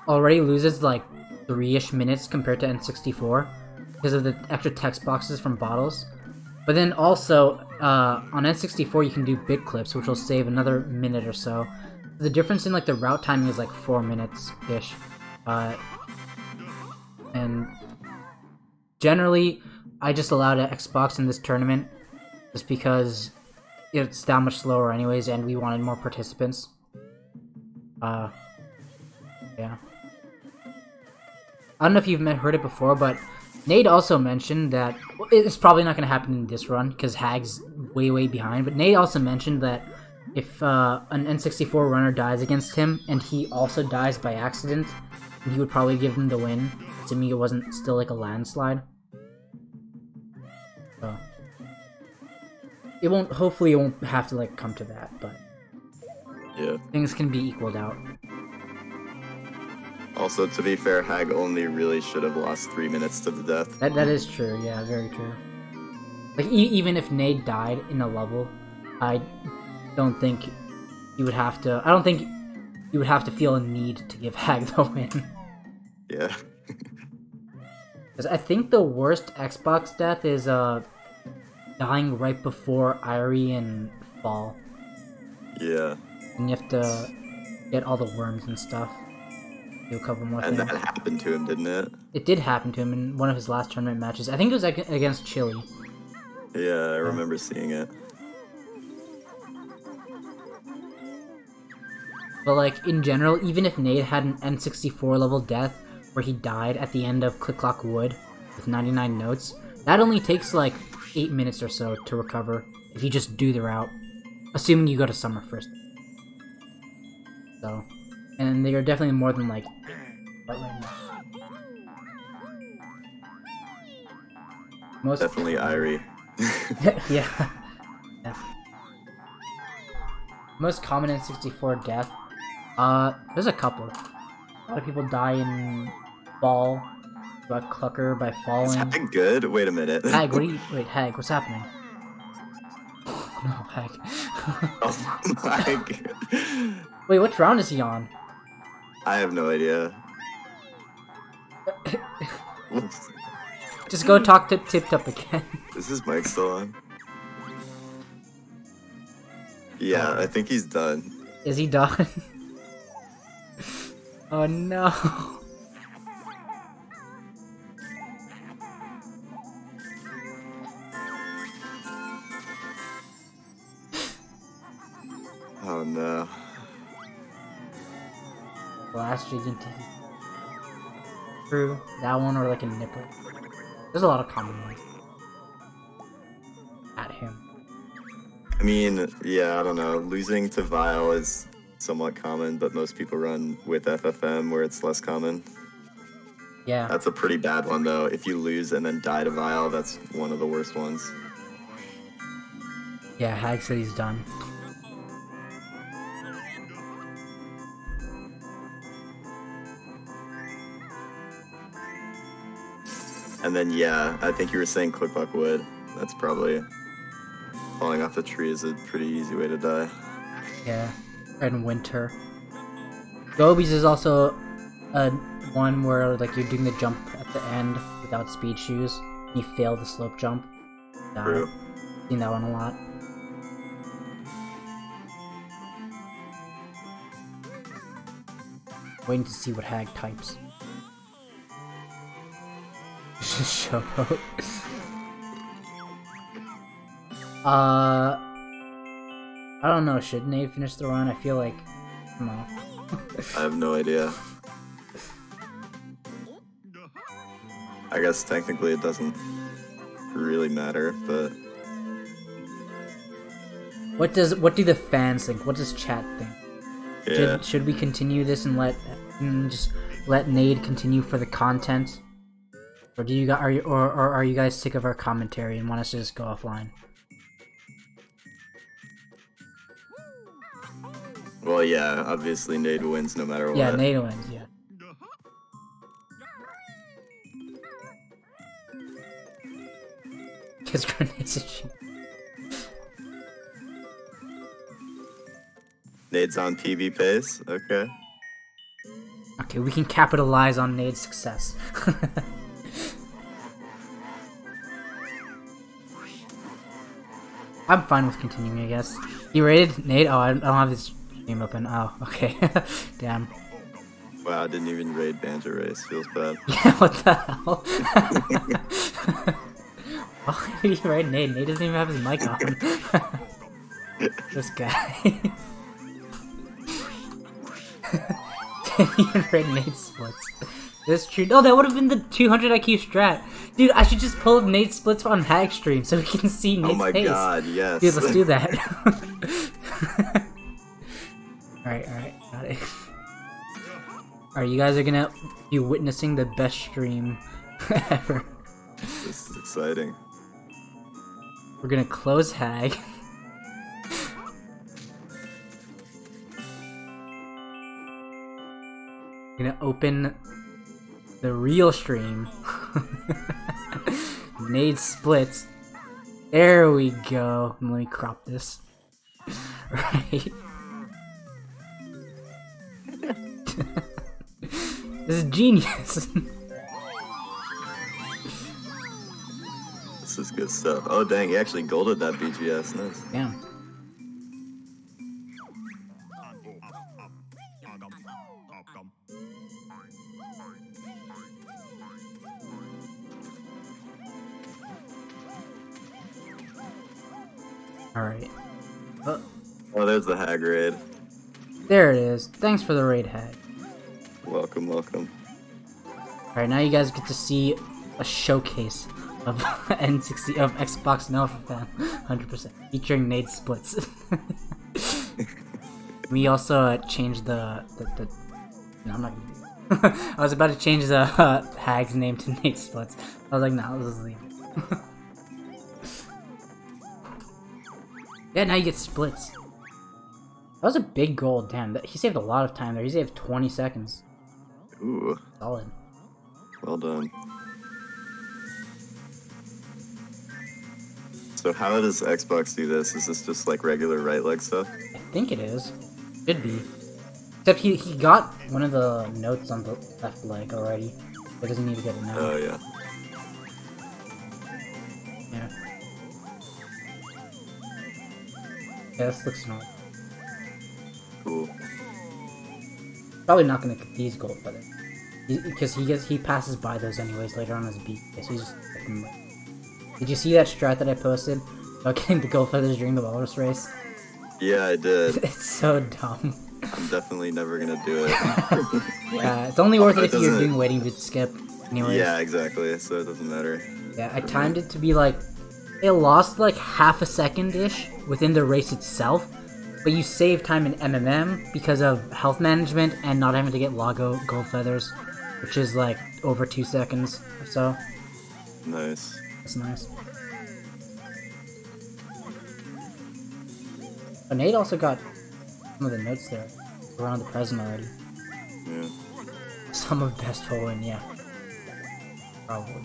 already loses like 3-ish minutes compared to N64 because of the extra text boxes from bottles. But then also, on N64 you can do bit clips, which will save another minute or so. The difference in like the route timing is like 4 minutes-ish. And generally, I just allowed an Xbox in this tournament just because it's that much slower anyways, and we wanted more participants. Yeah. I don't know if you've heard it before, but Nade also mentioned that it's probably not going to happen in this run because Hag's way behind. But Nade also mentioned that if an N64 runner dies against him and he also dies by accident, he would probably give him the win, assuming it wasn't still like a landslide. So it won't. Hopefully, it won't have to like come to that, but yeah, things can be equaled out. Also, to be fair, Hag only really should have lost 3 minutes to the death. That is true. Yeah, very true. Like even if Nade died in a level, I don't think you would have to. I don't think you would have to feel a need to give Hag the win. Yeah. Because I think the worst Xbox death is dying right before Irie and Fall. Yeah. And you have to get all the worms and stuff. Do a couple more and things. that happened to him, didn't it? It did happen to him in one of his last tournament matches. I think it was against Chile. Yeah, I remember seeing it. But like in general, even if Nade had an N64 level death where he died at the end of Click Clock Wood with 99 notes, that only takes like 8 minutes or so to recover if you just do the route, assuming you go to Summer first. So, and they are definitely more than like. Most Definitely Irie. yeah. Most common N64 death. There's a couple. A lot of people die in Fall, got Clucker by Is falling. Hag good? Wait a minute. Hag, wait, Hag, what's happening? No, Hag. Oh my god. Wait, which round is he on? I have no idea. Just go talk to Tip Top again. Is his mic still on? Yeah, I think he's done. Is he done? Oh no. Oh no. Last Gigant True. That one or like a nipple. There's a lot of common ones. At him. I mean, yeah, I don't know. Losing to Vile is somewhat common, but most people run with FFM where it's less common. Yeah. That's a pretty bad one, though. If you lose and then die to Vile, that's one of the worst ones. Yeah, Hag said he's done. And then, yeah, I think you were saying Clicklock Wood. That's probably falling off the tree is a pretty easy way to die. Yeah, and winter. Gobies is also one where like you're doing the jump at the end without speed shoes. And you fail the slope jump. Die. True. Seen that one a lot. Waiting to see what Hag types. Showboat. I don't know, should Nate finish the run? I feel like... I don't know. I have no idea. I guess technically it doesn't really matter, but... What do the fans think? What does chat think? Yeah. Should we continue this and just let Nade continue for the content? Or are you guys sick of our commentary and want us to just go offline? Well, yeah, obviously Nade wins no matter what. Yeah, Nade wins, yeah. Because grenades are cheap. Nade's on PB pace? Okay. Okay, we can capitalize on Nade's success. I'm fine with continuing, I guess. You rated Nade? Oh, I don't have this game open. Oh, okay. Damn. Wow, I didn't even raid Banjo Race. Feels bad. Yeah, what the hell? Why did you raid Nade? Nade doesn't even have his mic on. This guy. Didn't even raid Nade splits. This true. Oh, that would have been the 200 IQ strat. Dude, I should just pull up Nade splits on Hag stream so we can see Nade's Oh my pace. god, yes. Dude, let's do that. Alright, got it. Alright, you guys are gonna be witnessing the best stream ever. This is exciting. We're gonna close Hag. Gonna open the real stream. Nade splits. There we go. Let me crop this. Right. This is genius. This is good stuff. Oh dang, he actually golded that BGS. Nice. Damn. Alright. Oh, there's the Hag raid. There it is. Thanks for the raid, Hag. Welcome, welcome. Alright, now you guys get to see a showcase of N60 of Xbox No FFM 100% featuring Nade splits. We also changed the no, I'm not gonna do that. I was about to change the Hag's name to Nade splits. I was like, no, let's just leave it. Yeah, now you get splits. That was a big goal, damn. He saved a lot of time there. He saved 20 seconds. Ooh, Solid. well done. So how does Xbox do this? Is this just like regular right leg stuff? I think it is. Should be. Except he got one of the notes on the left leg already. He doesn't need to get it now. Oh yeah. Yeah. Yeah, this looks nice. Cool. Probably not gonna get these gold feathers. Because he passes by those anyways later on as a beat. So he's just fucking like... Did you see that strat that I posted about getting the gold feathers during the walrus race? Yeah, I did. It's so dumb. I'm definitely never gonna do it. Yeah, it's only worth it if you're doesn't- doing waiting bit skip. Anyways. Yeah, exactly. So it doesn't matter. Yeah, I timed it to be like... It lost like half a second-ish within the race itself. But you save time in MMM because of health management and not having to get Lago gold feathers. Which is like over 2 seconds or so. Nice. That's nice. But Nate also got some of the notes there around the present already. Yeah. Some of best hole in, yeah. Probably.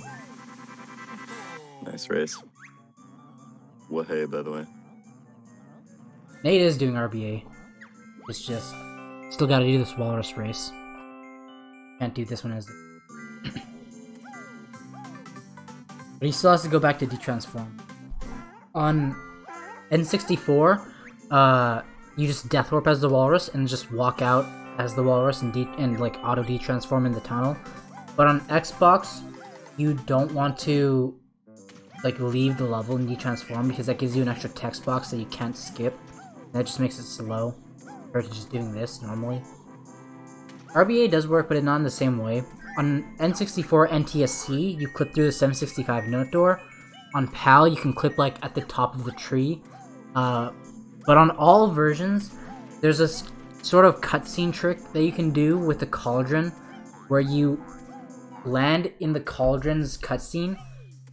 Nice race. Wahey, by the way. Nate is doing RBA. It's just still gotta do this walrus race. Can't do this one as the but he still has to go back to detransform. On N64, you just death warp as the walrus and just walk out as the walrus and like auto detransform in the tunnel. But on Xbox, you don't want to like leave the level and detransform because that gives you an extra text box that you can't skip. And that just makes it slow compared to just doing this normally. RBA does work, but it's not in the same way. On N64 NTSC, you clip through the 765 note door. On PAL, you can clip like at the top of the tree. But on all versions, there's a sort of cutscene trick that you can do with the cauldron, where you land in the cauldron's cutscene,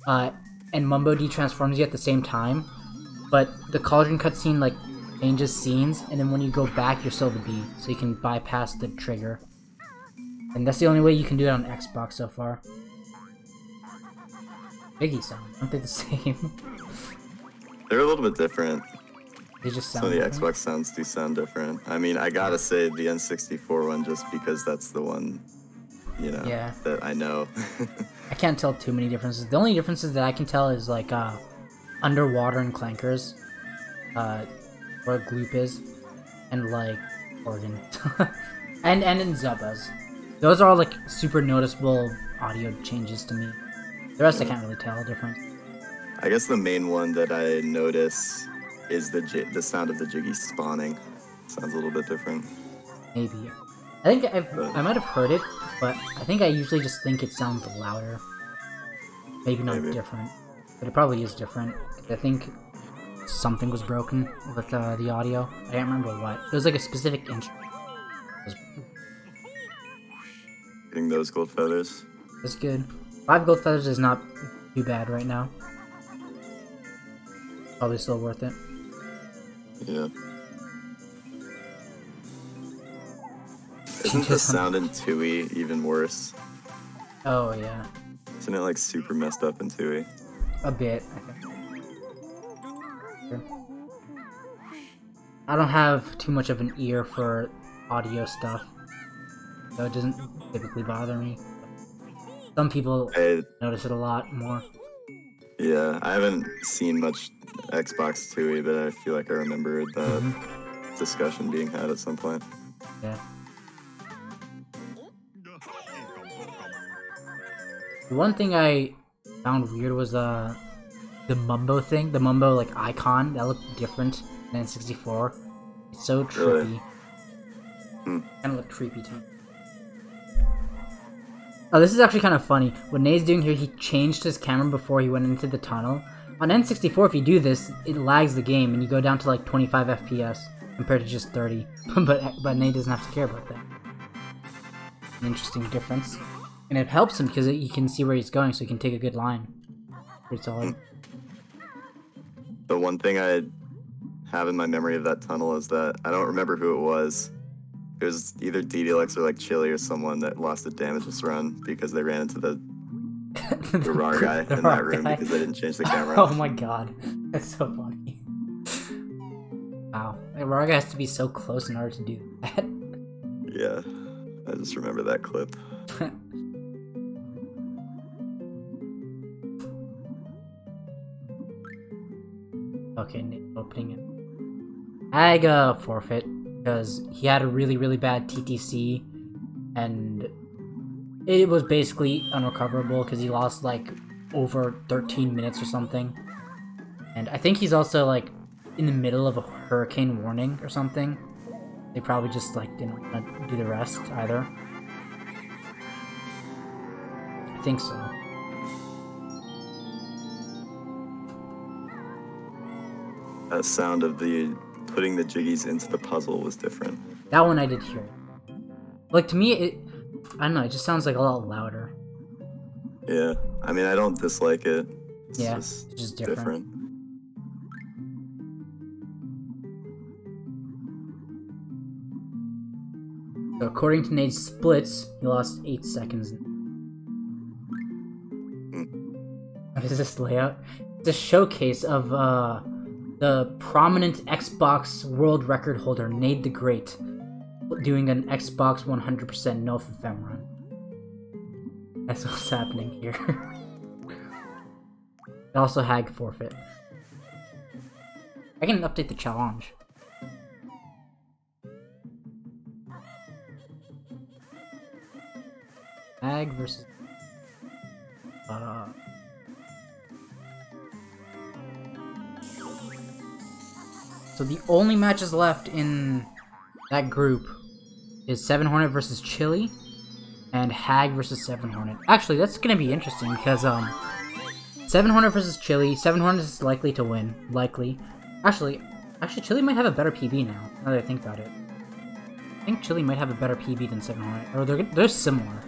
and Mumbo detransforms you at the same time. But the cauldron cutscene like changes scenes, and then when you go back, you're still the bee, so you can bypass the trigger. And that's the only way you can do it on Xbox so far. Biggie sound, aren't they the same? They're a little bit different. They just sound Some of the different. Xbox sounds do sound different. I mean, I gotta say the N64 one just because that's the one, you know, Yeah. that I know. I can't tell too many differences. The only differences that I can tell is like underwater and clankers, where Gloop is, and like Organ, and in Zubas. Those are all like super noticeable audio changes to me. The rest I can't really tell a difference. I guess the main one that I notice is the sound of the Jiggy spawning. Sounds a little bit different. Maybe. I think I might have heard it, but I think I usually just think it sounds louder. Maybe not different, but it probably is different. I think something was broken with the audio. I can't remember what. It was like a specific instrument. Getting those gold feathers. That's good. 5 gold feathers is not too bad right now. Probably still worth it. Yeah. Isn't the sound in Tui even worse? Oh yeah, Isn't it like super messed up in Tui? a bit. I think. Sure. I don't have too much of an ear for audio stuff, so it doesn't typically bother me. Some people notice it a lot more. Yeah, I haven't seen much Xbox Tui, but I feel like I remember the discussion being had at some point. Yeah. The one thing I found weird was the Mumbo thing, the Mumbo like icon that looked different than N64. It's so trippy. Really? Kind of looked creepy to me. Oh, this is actually kind of funny. What Nade's doing here, he changed his camera before he went into the tunnel. On N64, if you do this, it lags the game and you go down to like 25 FPS compared to just 30. but Nade doesn't have to care about that. An interesting difference. And it helps him because he can see where he's going, so he can take a good line. Pretty solid. The one thing I have in my memory of that tunnel is that I don't remember who it was. It was either DDLX or like Chili or someone that lost a damageless run because they ran into the raw guy in that room because they didn't change the camera. Oh my god. That's so funny. Wow. The raw guy has to be so close in order to do that. Yeah, I just remember that clip. Okay, Nate opening it. Aga forfeit because he had a really, really bad TTC and it was basically unrecoverable because he lost like over 13 minutes or something. And I think he's also like in the middle of a hurricane warning or something. They probably just like didn't want to do the rest either. I think so. That sound of the putting the jiggies into the puzzle was different. That one I did hear. Like to me, I don't know. It just sounds like a lot louder. Yeah, I mean, I don't dislike it. It's Yeah, just it's just different. So according to Nade's splits, he lost 8 seconds. What is this layout? It's a showcase of the prominent Xbox world record holder, NadeTheGreat, doing an Xbox 100% no FFM run. That's what's happening here. Also Hag forfeit. I can update the challenge. Hag versus... So the only matches left in that group is 7 Hornet versus Chili and Hag versus 7 Hornet. Actually, that's gonna be interesting because 7 Hornet versus Chili. 7 Hornet is likely to win. Likely. Actually, Chili might have a better PB now. Now that I think about it, I think Chili might have a better PB than 7 Hornet, or they're similar.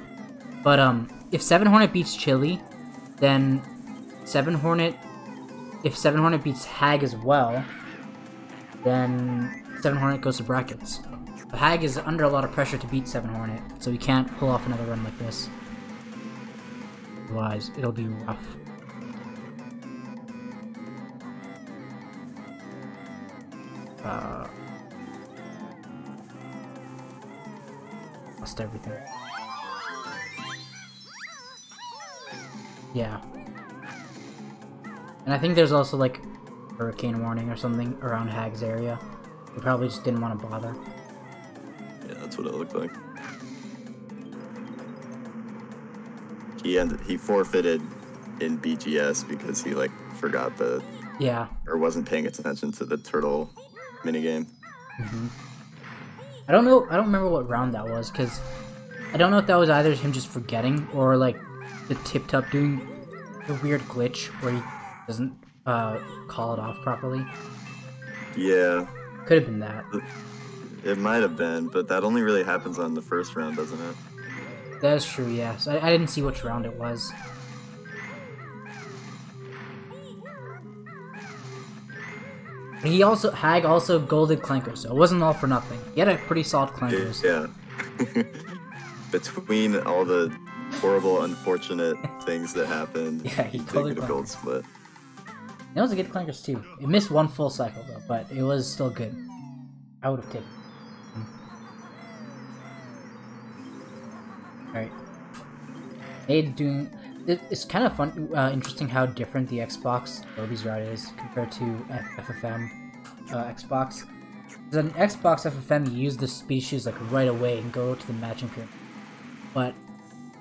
But if 7 Hornet beats Chili, then 7 Hornet. If 7 Hornet beats Hag as well, then 7 Hornet goes to brackets. But Hag is under a lot of pressure to beat 7 Hornet, so he can't pull off another run like this. Otherwise, it'll be rough. Lost everything. Yeah. And I think there's also like hurricane warning or something around Hag's area. They probably just didn't want to bother. Yeah, that's what it looked like. He forfeited in BGS because he like forgot the or wasn't paying attention to the turtle minigame. I don't know. I don't remember what round that was because I don't know if that was either him just forgetting or like the Tip Top doing the weird glitch where he doesn't call it off properly. Yeah. Could have been that. It might have been, but that only really happens on the first round, doesn't it? That is true, yes. I didn't see which round it was. But Hag also golded Clanker, so it wasn't all for nothing. He had a pretty solid Clankers. Yeah. Between all the horrible, unfortunate things that happened, yeah, he did golded get a gold split. It was a good Clankers too. It missed one full cycle though, but it was still good. I would have taken it. Alright. Nade doing... It's kind of fun, interesting how different the Xbox Kirby's route is compared to FFM Xbox. Because on Xbox FFM, you use the speed shoes like right away and go to the matching pyramid. But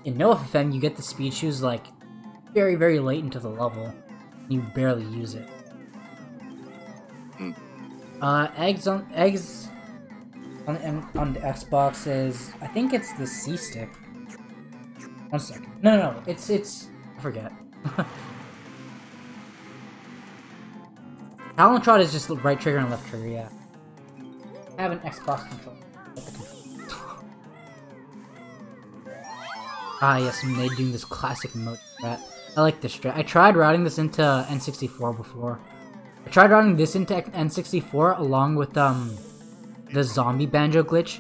in no FFM, you get the speed shoes like very, very late into the level. And you barely use it. Eggs on the Xbox is... I think it's the C stick. 1 second. No, it's I forget. Talon Trot is just right trigger and left trigger, yeah. I have an Xbox controller. Yes, Nade doing this classic emote strat. I like this strat. I tried routing this into N64 before. I tried routing this into N64 along with the zombie banjo glitch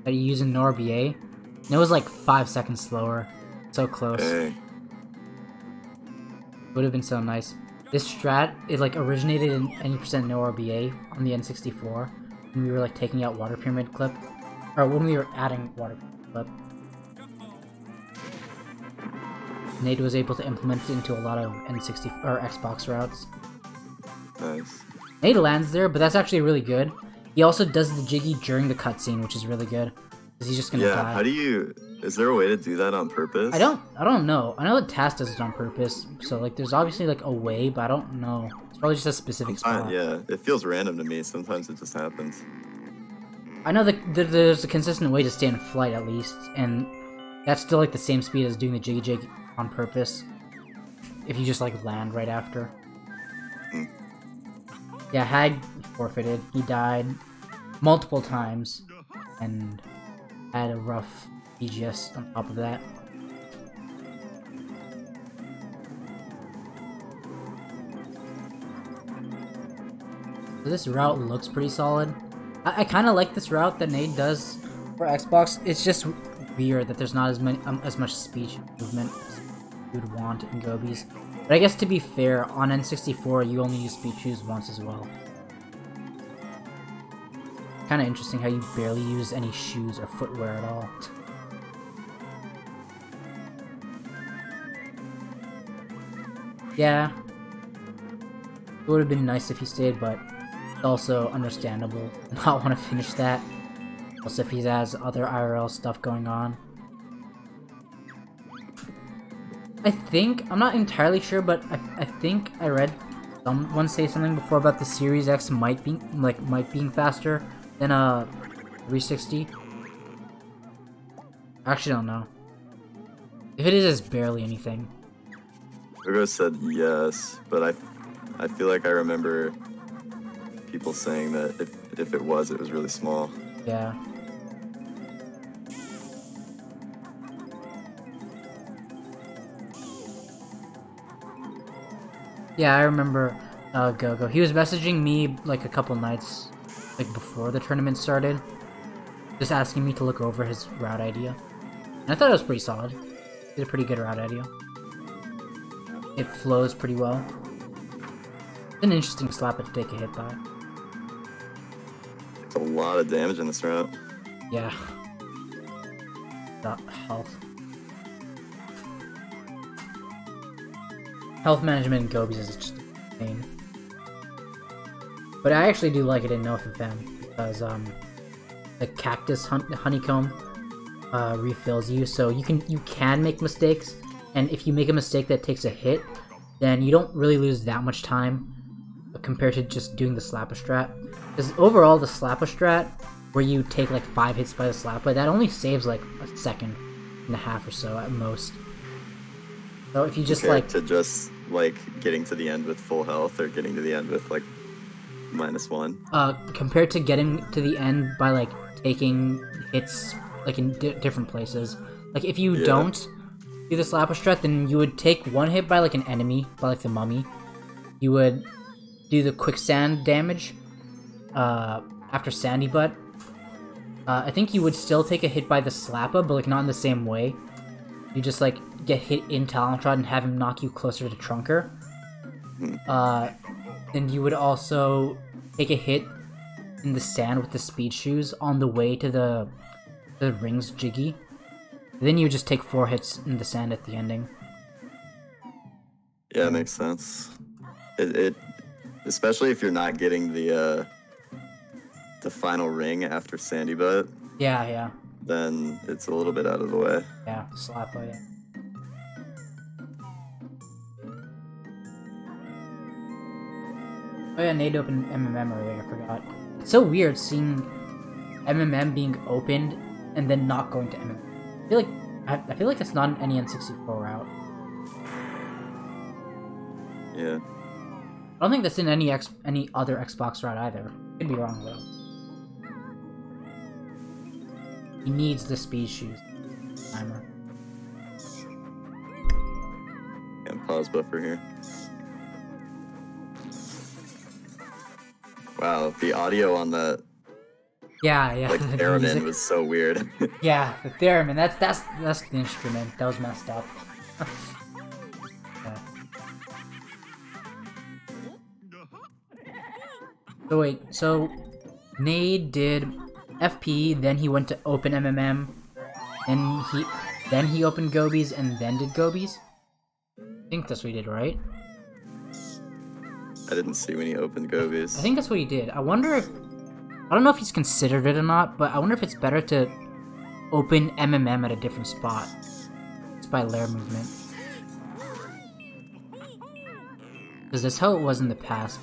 that you use in NoRBA. And it was like 5 seconds slower. So close. Hey. Would have been so nice. This strat, it like originated in any percent no RBA on the N64 when we were like taking out water pyramid clip, or when we were adding water pyramid clip. Nade was able to implement it into a lot of N60 or Xbox routes. Nice. Nade lands there, but that's actually really good. He also does the jiggy during the cutscene, which is really good. Because he's just gonna die. How do you... Is there a way to do that on purpose? I don't know. I know that Task does it on purpose, so like there's obviously like a way, but I don't know. It's probably just a specific spot. Yeah, it feels random to me. Sometimes it just happens. I know that there's a consistent way to stay in flight at least, and that's still like the same speed as doing the jiggy jig on purpose. If you just like land right after. Yeah, Hag forfeited. He died multiple times, and had a rough BGS on top of that. So this route looks pretty solid. I kind of like this route that Nade does For Xbox, it's just weird that there's not as much speech movement as you'd want in Gobies. But I guess to be fair, on N64 you only use speed shoes once as well. Kind of interesting how you barely use any shoes or footwear at all. Yeah, it would have been nice if he stayed, but it's also understandable to not want to finish that. Also, if he has other IRL stuff going on. I'm not entirely sure, but I think I read someone say something before about the Series X might being faster than a 360. I actually don't know. If it is, it's barely anything. Virgo said yes, but I feel like I remember people saying that if it was really small. Yeah. Yeah, I remember Gogo. He was messaging me like a couple nights like before the tournament started, just asking me to look over his route idea. And I thought it was pretty solid. He did a pretty good route idea. It flows pretty well. It's an interesting slapper to take a hit by. A lot of damage in this route. Yeah. Not health. Health management in Gobies is just insane. But I actually do like it in NadeTheGreat because the cactus honeycomb refills you, so you can make mistakes, and if you make a mistake that takes a hit, then you don't really lose that much time compared to just doing the slapper strat. Because overall, the slapper strat, where you take like 5 hits by the slapper, that only saves like a second and a half or so at most. So if you just to just like getting to the end with full health or getting to the end with like -1. Compared to getting to the end by like taking hits like in different places. Like if you don't do the slapper strat, then you would take 1 hit by like an enemy, by like the mummy. You would do the quicksand damage after Sandy Butt. I think you would still take a hit by the slapper, but like not in the same way. You just like get hit in Talon Trot and have him knock you closer to Trunker. And you would also take a hit in the sand with the speed shoes on the way to the rings Jiggy. Then you would just take 4 hits in the sand at the ending. Yeah, it makes sense. It especially if you're not getting the final ring after Sandy Butt. Yeah. Then it's a little bit out of the way. Yeah, slapper, yeah. Oh yeah, Nade opened MMM earlier, I forgot. It's so weird seeing MMM being opened and then not going to MMM. I feel like it's not an N64 route. Yeah. I don't think that's in any other Xbox route either. Could be wrong though. He needs the speed shoes. Timer. And pause buffer here. Wow, the audio on that Yeah. like the theremin music. was so weird. Yeah, the theremin. That's the instrument. That was messed up. Yeah. So wait, so Nade did FP, then he went to open MMM, then he opened Gobies and then did Gobies? I think that's what he did, right? I didn't see when he opened Gobies. I think that's what he did. I wonder if... I don't know if he's considered it or not, but I wonder if it's better to open MMM at a different spot. It's by layer movement. Because that's how it was in the past.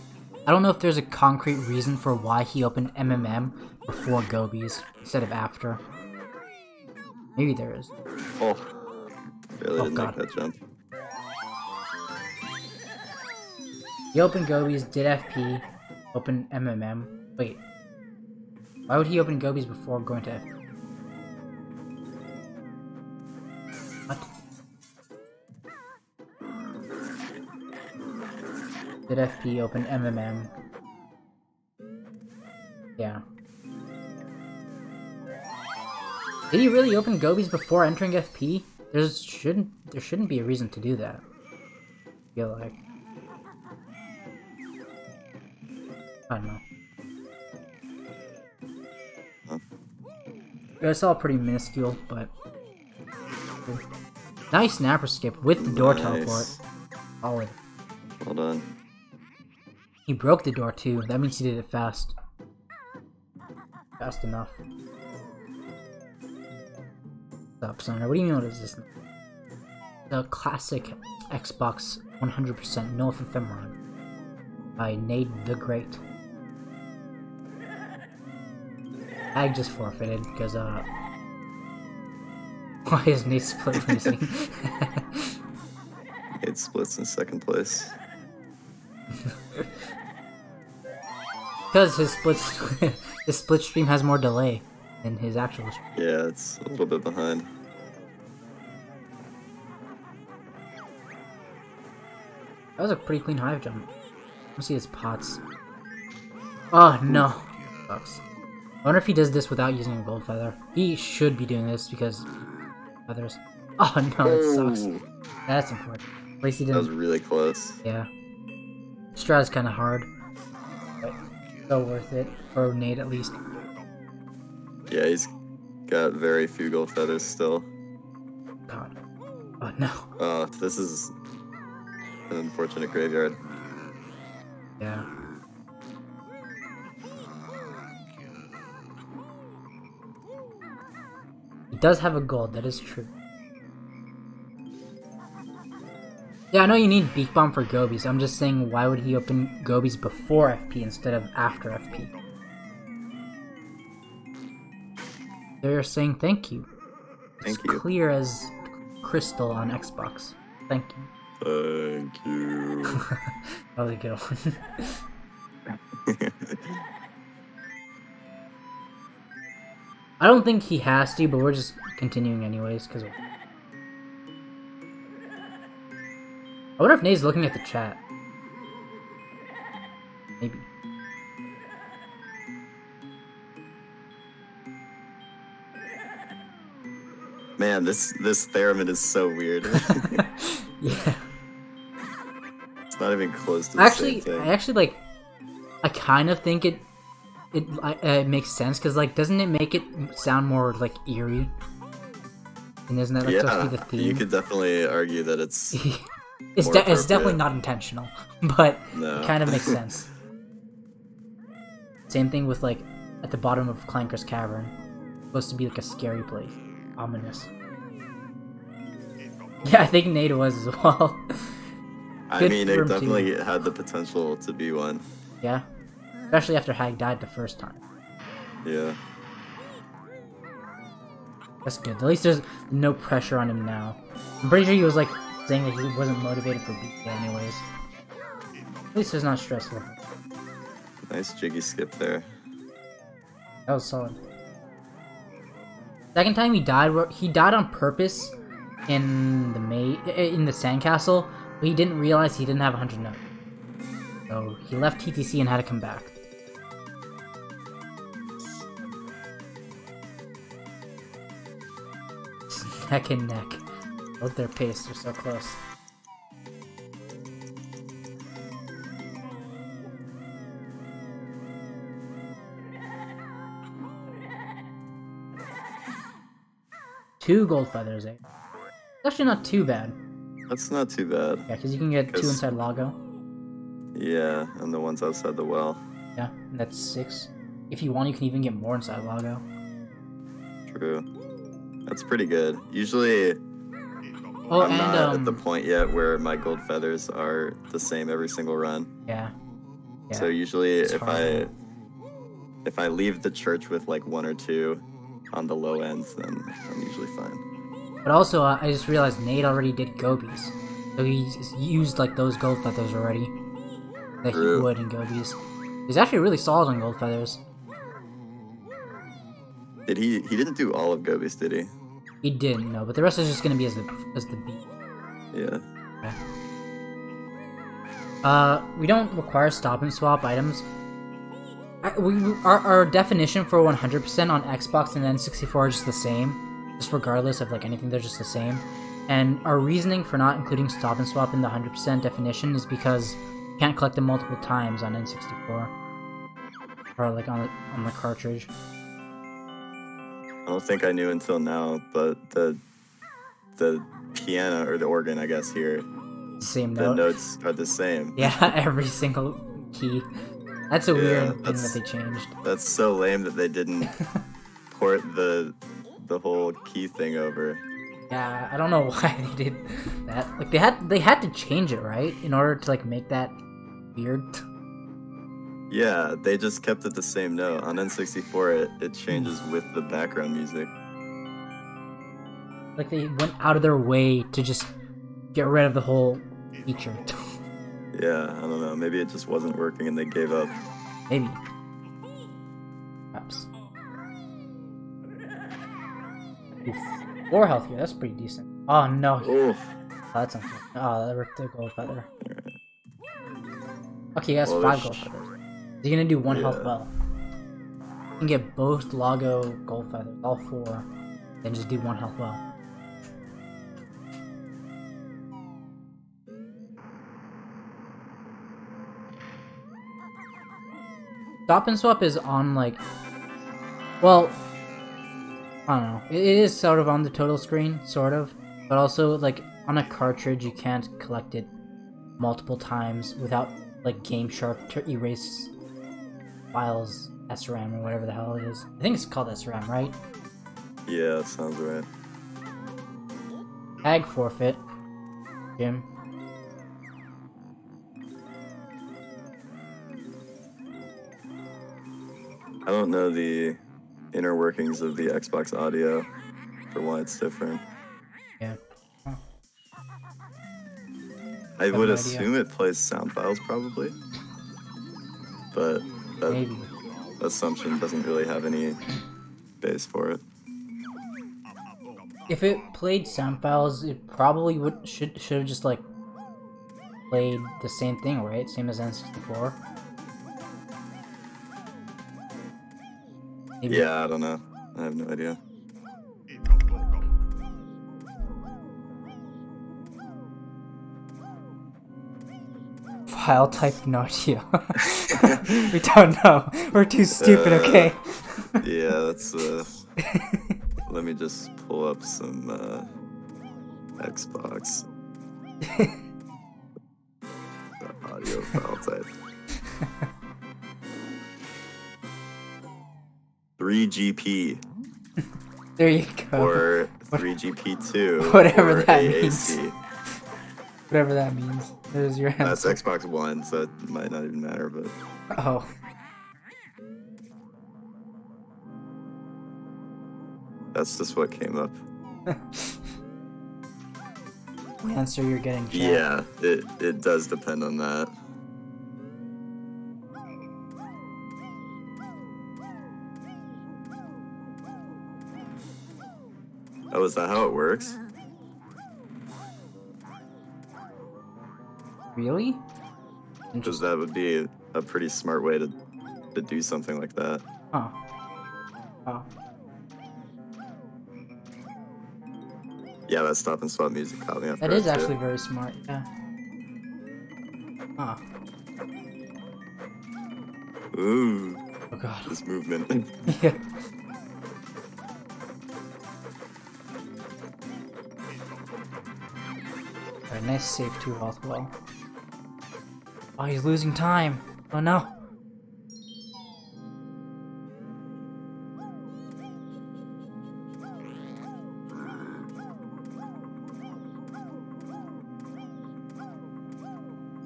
I don't know if there's a concrete reason for why he opened MMM before Gobies instead of after. Maybe there is. Oh, barely didn't God. make that jump. He opened Gobies, did FP, opened MMM. Wait. Why would he open Gobies before going to FP? What? Did FP open MMM? Yeah. Did he really open Gobies before entering FP? There shouldn't be a reason to do that. I feel like. I don't know. Huh? It's all pretty minuscule, but nice snapper skip with the door teleport. Solid. Well done. He broke the door too. That means he did it fast. Fast enough. What's up, Sonar? What do you mean? What is this? The classic Xbox 100% no FFM run by NadeTheGreat. I just forfeited because why is Nate Split losing? Nade splits in second place. Because his split stream has more delay than his actual stream. Yeah, it's a little bit behind. That was a pretty clean hive jump. Let's see his pots. Oh no. Sucks. I wonder if he does this without using a gold feather. He should be doing this because feathers. Oh no, it sucks. Ooh, That's important. At least he that was didn't. really close. Yeah. Strat's kind of hard, but so worth it for Nate at least. Yeah, he's got very few gold feathers still. God. Oh no. Oh, this is an unfortunate graveyard. Yeah. He does have a gold, that is true. Yeah, I know you need Beak Bomb for Gobies. I'm just saying, why would he open Gobies before FP instead of after FP? They're saying thank you. Thank It's you. clear as crystal on Xbox. Thank you. Thank you. That was a good one. I don't think he has to, but we're just continuing anyways, because... I wonder if Nate's looking at the chat. Maybe. Man, this theremin is so weird. Yeah. It's not even close to the same thing. I kind of think it makes sense, because, like, doesn't it make it sound more, like, eerie? And isn't that, like, supposed to be the theme? You could definitely argue that it's It's more definitely appropriate. not intentional, but No. it kind of makes sense. Same thing with, like, at the bottom of Clanker's Cavern. Supposed to be, like, a scary place. Ominous. Yeah, I think Nate was as well. I Good mean, for it him, too. definitely had the potential to be one. Yeah? Especially after Hag died the first time. Yeah. That's good. At least there's no pressure on him now. I'm pretty sure he was, like, saying that he wasn't motivated for BK anyways. At least it's not stressful. Nice jiggy skip there. That was solid. Second time he died on purpose in the sandcastle, but he didn't realize he didn't have 100 notes. So he left TTC and had to come back. Neck and neck. Both their pace, they're so close. Two gold feathers, eh? It's actually not too bad. That's not too bad. Yeah, because you can get 2 inside Lago. Yeah, and the ones outside the well. Yeah, and that's 6. If you want, you can even get more inside Lago. True. That's pretty good. Usually, Oh, I'm and not at the point yet where my gold feathers are the same every single run. yeah. So usually, It's hard. if I leave the church with like 1 or 2 on the low ends, then I'm usually fine. But also, I just realized Nate already did Gobies. So he's used, like, those gold feathers already. That he True. would in Gobies. He's actually really solid on gold feathers. Did he? He didn't do all of Gobies, did he? He didn't, no, but the rest is just gonna be as the beat. Yeah. We don't require stop and swap items. Our definition for 100% on Xbox and N64 is just the same, just regardless of like anything. They're just the same. And our reasoning for not including Stop and Swap in the 100% definition is because you can't collect them multiple times on N64 or like on the cartridge. I don't think I knew until now, but the piano or the organ, I guess here, Same the note. notes are the same. Yeah, every single key. That's a weird thing that they changed. That's so lame that they didn't port the whole key thing over. Yeah, I don't know why they did that. Like they had to change it, right? In order to like make that weird. Yeah, they just kept it the same note. On N64, it changes with the background music. Like they went out of their way to just get rid of the whole feature. Yeah, I don't know. Maybe it just wasn't working and they gave up. Maybe. Perhaps. Oof. 4 health here, that's pretty decent. Oh no. Oof. Oh, that's unfortunate. Oh, that ripped the gold feather. Okay, he has Well, 5 gold feathers. He's gonna do 1 health Yeah. well. You can get both Lago gold feathers, all 4, then just do 1 health well. Stop and Swap is on like, well, I don't know. It is sort of on the total screen, sort of, but also like on a cartridge you can't collect it multiple times without like Game Shark to erase files, SRAM or whatever the hell it is. I think it's called SRAM, right? Yeah, that sounds right. Tag forfeit, Jim. I don't know the inner workings of the Xbox audio for why it's different. Yeah. Huh. I no would idea. assume it plays sound files probably, but that Maybe. assumption doesn't really have any base for it. If it played sound files, it probably should have just like played the same thing, right? Same as N64. Maybe. Yeah, I don't know. I have no idea. File type, no idea. We don't know. We're too stupid, okay? Yeah, that's let me just pull up some Xbox the audio file type. 3GP There you go. or 3GP2 Whatever or that AAC. means. Whatever that means. There's your That's answer. Xbox One, so it might not even matter, but Oh. that's just what came up. The answer you're getting. Chat. Yeah, it does depend on that. Oh, is that how it works? Really? Because that would be a pretty smart way to do something like that. Huh. Oh. Yeah, that stop and swap music caught me off That guard, is too. actually very smart, yeah. Huh. Ooh, Oh god. this movement. Yeah. Alright, nice save 2 health well. Oh, he's losing time. Oh no.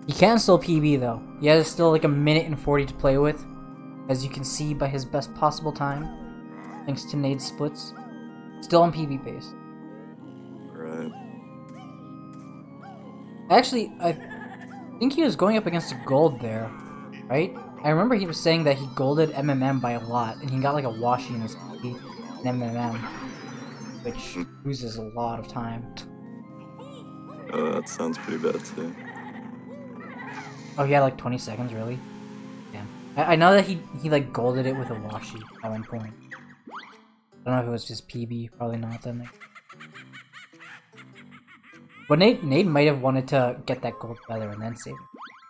He can still PB though. He has still like 1:40 to play with, as you can see by his best possible time, thanks to Nade's splits. Still on PB pace. Right. Actually, I think he was going up against a gold there, right? I remember he was saying that he golded MMM by a lot, and he got like a washi in his PB in MMM, which loses a lot of time. Oh, that sounds pretty bad too. Oh, he had like 20 seconds, really? Damn. I know that he like golded it with a washi at one point. I don't know if it was just PB, probably not then. But Nate might have wanted to get that gold feather and then save it.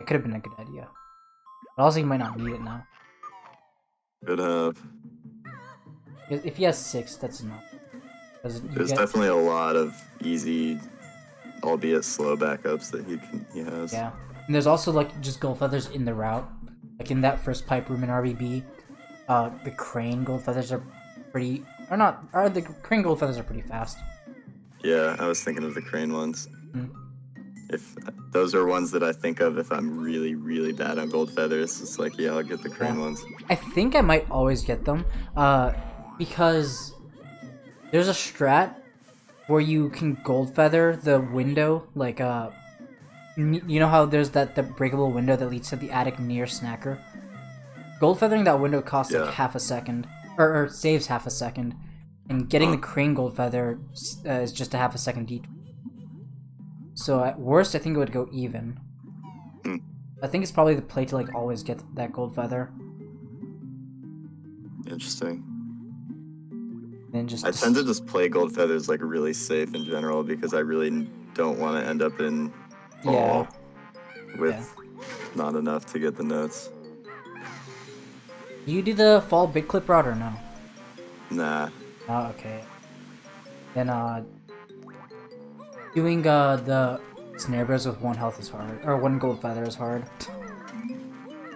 It could have been a good idea. But also he might not need it now. Could have. If he has 6, that's enough. There's definitely a lot of easy, albeit slow backups that he has. Yeah. And there's also like just gold feathers in the route. Like in that first pipe room in RBB, the crane gold feathers are pretty the crane gold feathers are pretty fast. Yeah, I was thinking of the crane ones. Mm. If those are ones that I think of if I'm really, really bad on gold feathers, it's like, yeah, I'll get the crane ones. I think I might always get them, because there's a strat where you can gold feather the window, like, you know how there's the breakable window that leads to the attic near Snacker? Gold feathering that window costs like half a second, or saves half a second, and getting the crane gold feather is just a half a second detour. So at worst, I think it would go even. I think it's probably the play to like always get that gold feather. Interesting. And just I tend to just play gold feathers like really safe in general because I really don't want to end up in fall with not enough to get the notes. Do you do the fall big clip route or no? Nah. Oh, okay. Then doing the snare bears with 1 health is hard, or 1 gold feather is hard.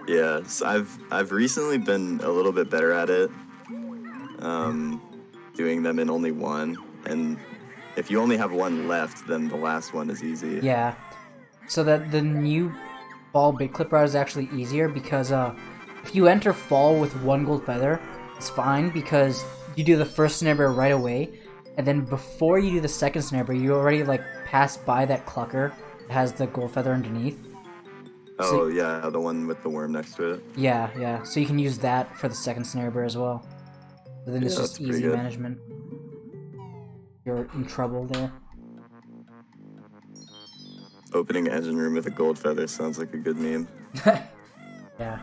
Yeah, so I've recently been a little bit better at it. Doing them in only 1, and if you only have 1 left, then the last one is easy. Yeah. So that the new fall big clip route is actually easier because if you enter fall with 1 gold feather, it's fine because you do the first snare bear right away, and then before you do the second snare bear, you already like pass by that clucker that has the gold feather underneath. Oh, So, yeah, the one with the worm next to it. yeah. So you can use that for the second snare bear as well. But then it's Yeah, just that's pretty easy good. management. You're in trouble there. Opening engine room with a gold feather sounds like a good meme. Yeah.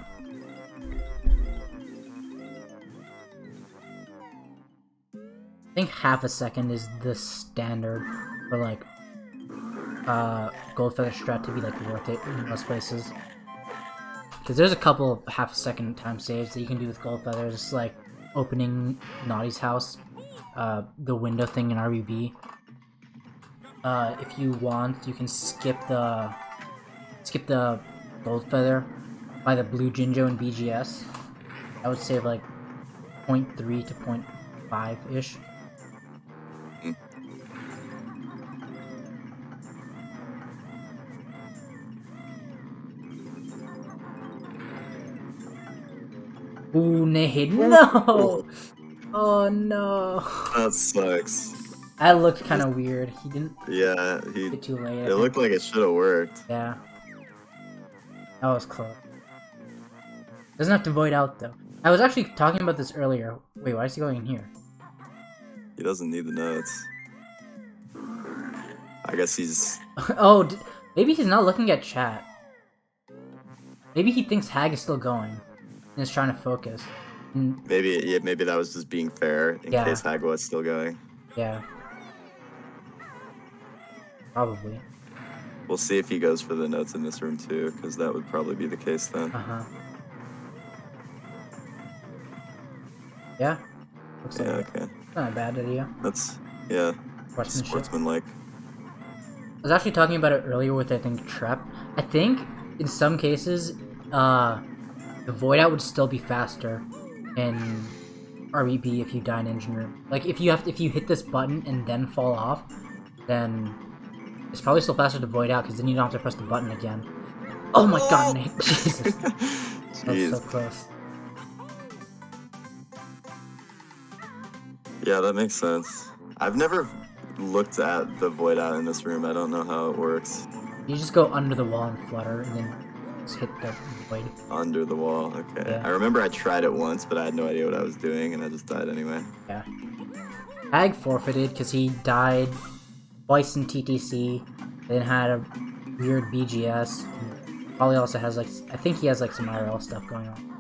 I think half a second is the standard for like gold feather strat to be like worth it in most places. Because there's a couple of half a second time saves that you can do with gold feathers. It's like opening Naughty's house, the window thing in RBB. If you want, you can skip the gold feather by the blue Jinjo in BGS. I would save like 0.3 to 0.5 ish. Ooh, Nade, no! Oh no. That sucks. That looked kind of weird. He didn't Yeah, get too late. I it think. looked like it should have worked. Yeah. That was close. Doesn't have to void out though. I was actually talking about this earlier. Wait, why is he going in here? He doesn't need the notes. I guess he's... Oh, maybe he's not looking at chat. Maybe he thinks Hag is still going and is trying to focus. And, Maybe that was just being fair in Yeah. case Hag was still going. yeah. Probably. We'll see if he goes for the notes in this room too, because that would probably be the case then. Uh-huh. Yeah. Looks Yeah, like okay. not a bad idea. That's, yeah, Sportsmanship. sportsmanlike. I was actually talking about it earlier with, I think, Trep. I think, in some cases, the Void Out would still be faster in RBB if you die in Engine Room. Like, if you hit this button and then fall off, then it's probably still faster to Void Out, because then you don't have to press the button again. Oh my god, Nate. Jesus. That was so close. Yeah, that makes sense. I've never looked at the void out in this room. I don't know how it works. You just go under the wall and flutter, and then just hit the Void. Under the wall, okay. Yeah. I remember I tried it once, but I had no idea what I was doing, and I just died anyway. Yeah. Hag forfeited because he died twice in TTC, then had a weird BGS. Probably also has like, I think he has like some IRL stuff going on.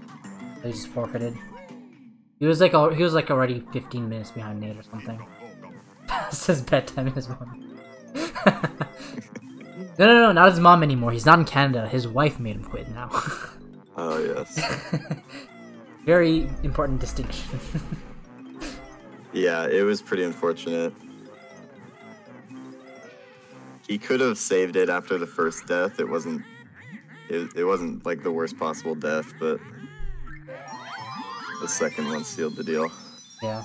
He just forfeited. He was like already 15 minutes behind Nate or something. Past his bedtime in his mom. No, not his mom anymore. He's not in Canada. His wife made him quit now. Oh, yes. Very important distinction. Yeah, it was pretty unfortunate. He could have saved it after the first death. It wasn't like the worst possible death, but the second one sealed the deal. Yeah.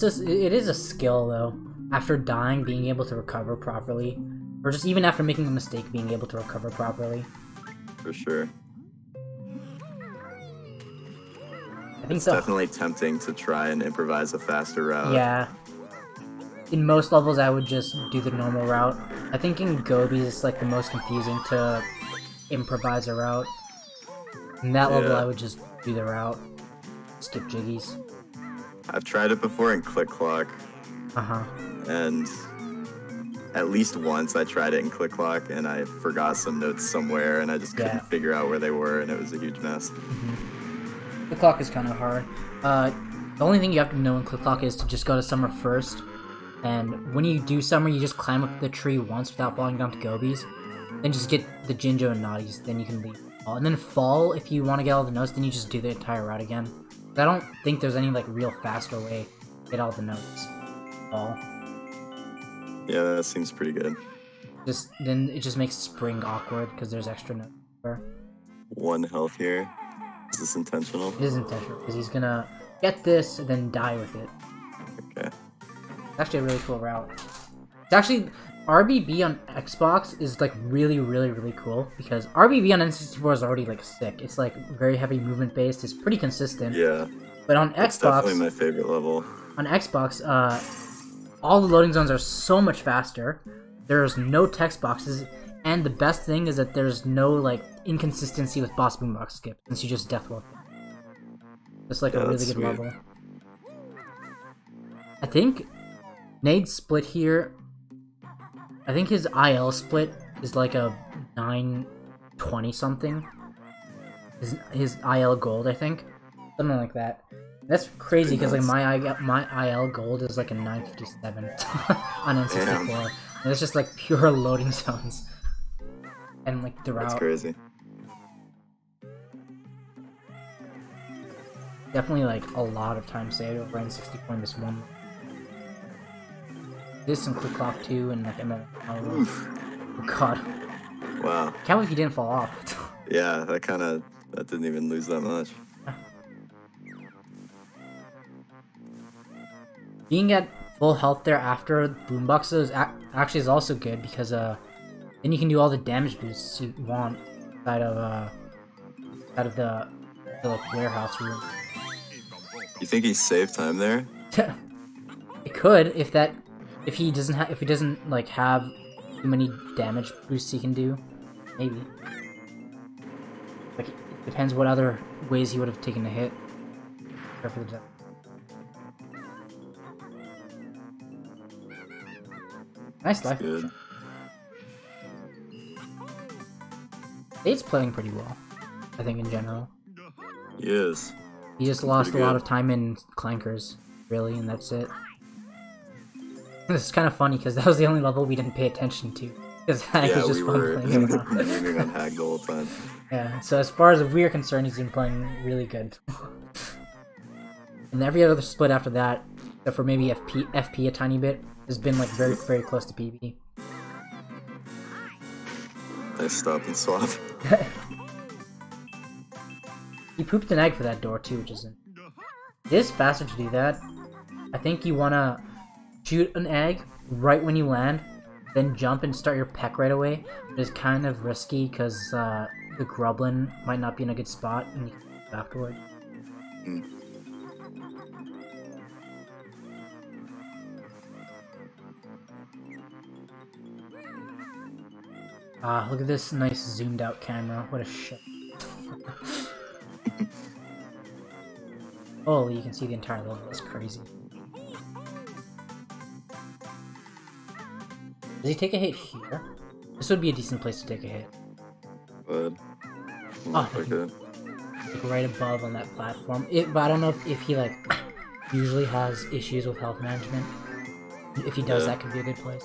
It is a skill though. After dying, being able to recover properly, or just even after making a mistake, being able to recover properly. For sure. I think It's so. definitely tempting to try and improvise a faster route. Yeah. In most levels, I would just do the normal route. I think in Gobies, it's like the most confusing to improvise a route. In that level, Yeah. I would just do the route. Skip jiggies. I've tried it before in Click Clock, Uh-huh. and at least once I tried it in Click Clock, and I forgot some notes somewhere, and I just couldn't Yeah. figure out where they were, and it was a huge mess. The clock is kind of hard. The only thing you have to know in Click Clock is to just go to Summer first. And when you do Summer, you just climb up the tree once without falling down to Gobies. Then just get the Jinjo and Naughties, then you can leave. And then Fall, if you want to get all the notes, then you just do the entire route again. I don't think there's any like real faster way to get all the notes. Fall. Yeah, that seems pretty good. Then it just makes Spring awkward because there's extra notes. One health here. Is this intentional? It is intentional because he's gonna get this and then die with it. Okay. It's actually a really cool route. It's actually RBB on Xbox is like really cool because RBB on N64 is already like sick. It's like very heavy movement based. It's pretty consistent. Yeah. But on It's Xbox, definitely my favorite level. on Xbox, all the loading zones are so much faster. There's no text boxes, and the best thing is that there's no like inconsistency with boss boombox skip since you just death warp. It's like Yeah, a really that's good sweet. level. I think Nade's split here. I think his IL split is like a 920 something. His IL gold, I think, something like that. That's crazy because like my IL gold is like a 957 on N64. Damn. And it's just like pure loading zones and like the That's route. crazy. Definitely like a lot of time saved over N64 in this one. This and Click Clock 2 and like MMO. Oof. Oh god. Wow. Can't believe he didn't fall off. Yeah, that didn't even lose that much. Being at full health there after boomboxes actually is also good because then you can do all the damage boosts you want out of the like warehouse room. You think he saved time there? It could if he doesn't like have too many damage boosts he can do, maybe. Like it depends what other ways he would have taken a hit. Except for the death. Nice life. Good. Nate's playing pretty well, I think in general. He is. He just lost a Pretty lot good. of time in clankers, really, and that's it. This is kind of funny because that was the only level we didn't pay attention to. Because Hag Yeah, was just we fun were playing around. aiming on Hag the whole time. Yeah, so as far as we're concerned, he's been playing really good. And every other split after that, except for maybe FP a tiny bit, has been like very close to PB. Nice stop and swap. He pooped an egg for that door too, which isn't. It is faster to do that. I think you wanna shoot an egg right when you land, then jump and start your peck right away. It's kind of risky because the Grublin might not be in a good spot and you can move afterward. Mm. Ah, look at this nice zoomed out camera. What a shit. Holy, you can see the entire level. That's crazy. Does he take a hit here? This would be a decent place to take a hit. But Oh, Okay. like right above on that platform. But I don't know if he like usually has issues with health management. If he does, Yeah. that could be a good place.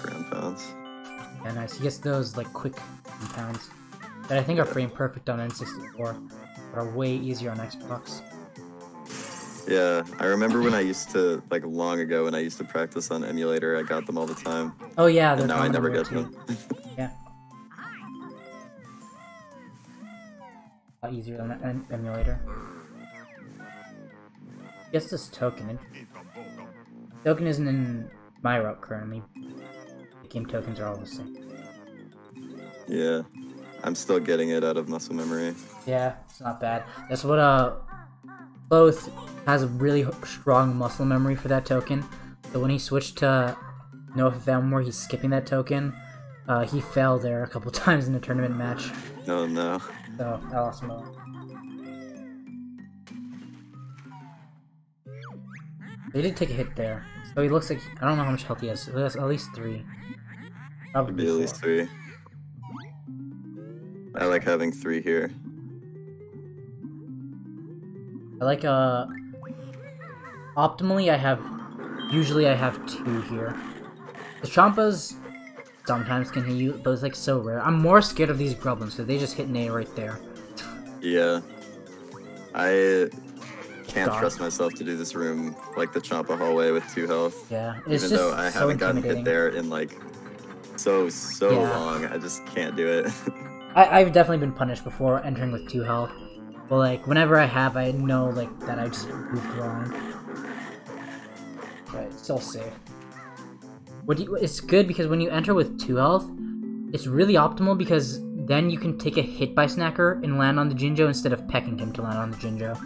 Ground pounds. Yeah, nice. He gets those like quick compounds that I think are Yeah. frame perfect on N64, but are way easier on Xbox. Yeah, I remember when I used to, like long ago, when I used to practice on emulator, I got them all the time. Oh yeah, And they're now I common never everywhere get too. them. Yeah. A lot easier than an emulator. Gets this token. Token isn't in my route currently. The game tokens are all the same. Yeah, I'm still getting it out of muscle memory. Yeah, it's not bad. That's what both has a really strong muscle memory for that token. So when he switched to no FFM where he's skipping that token, he fell there a couple times in a tournament match. Oh no. So I lost him. He did take a hit there. So he looks like I don't know how much health he has. He has at least 3. Could Probably be at 4. least 3. I like having 3 here. I like optimally usually I have 2 here. The Champas sometimes can hit you, but it's like so rare. I'm more scared of these Grublins because they just hit Nate right there. Yeah. I can't God. trust myself to do this room like the Champa hallway with 2 health. Yeah, it's Even just though I so haven't gotten intimidating. hit there in like so Yeah. long, I just can't do it. I've definitely been punished before entering with 2 health. But like whenever I have, I know like that I just moved wrong. But it's still safe. It's good because when you enter with 2 health, it's really optimal because then you can take a hit by Snacker and land on the Jinjo instead of pecking him to land on the Jinjo.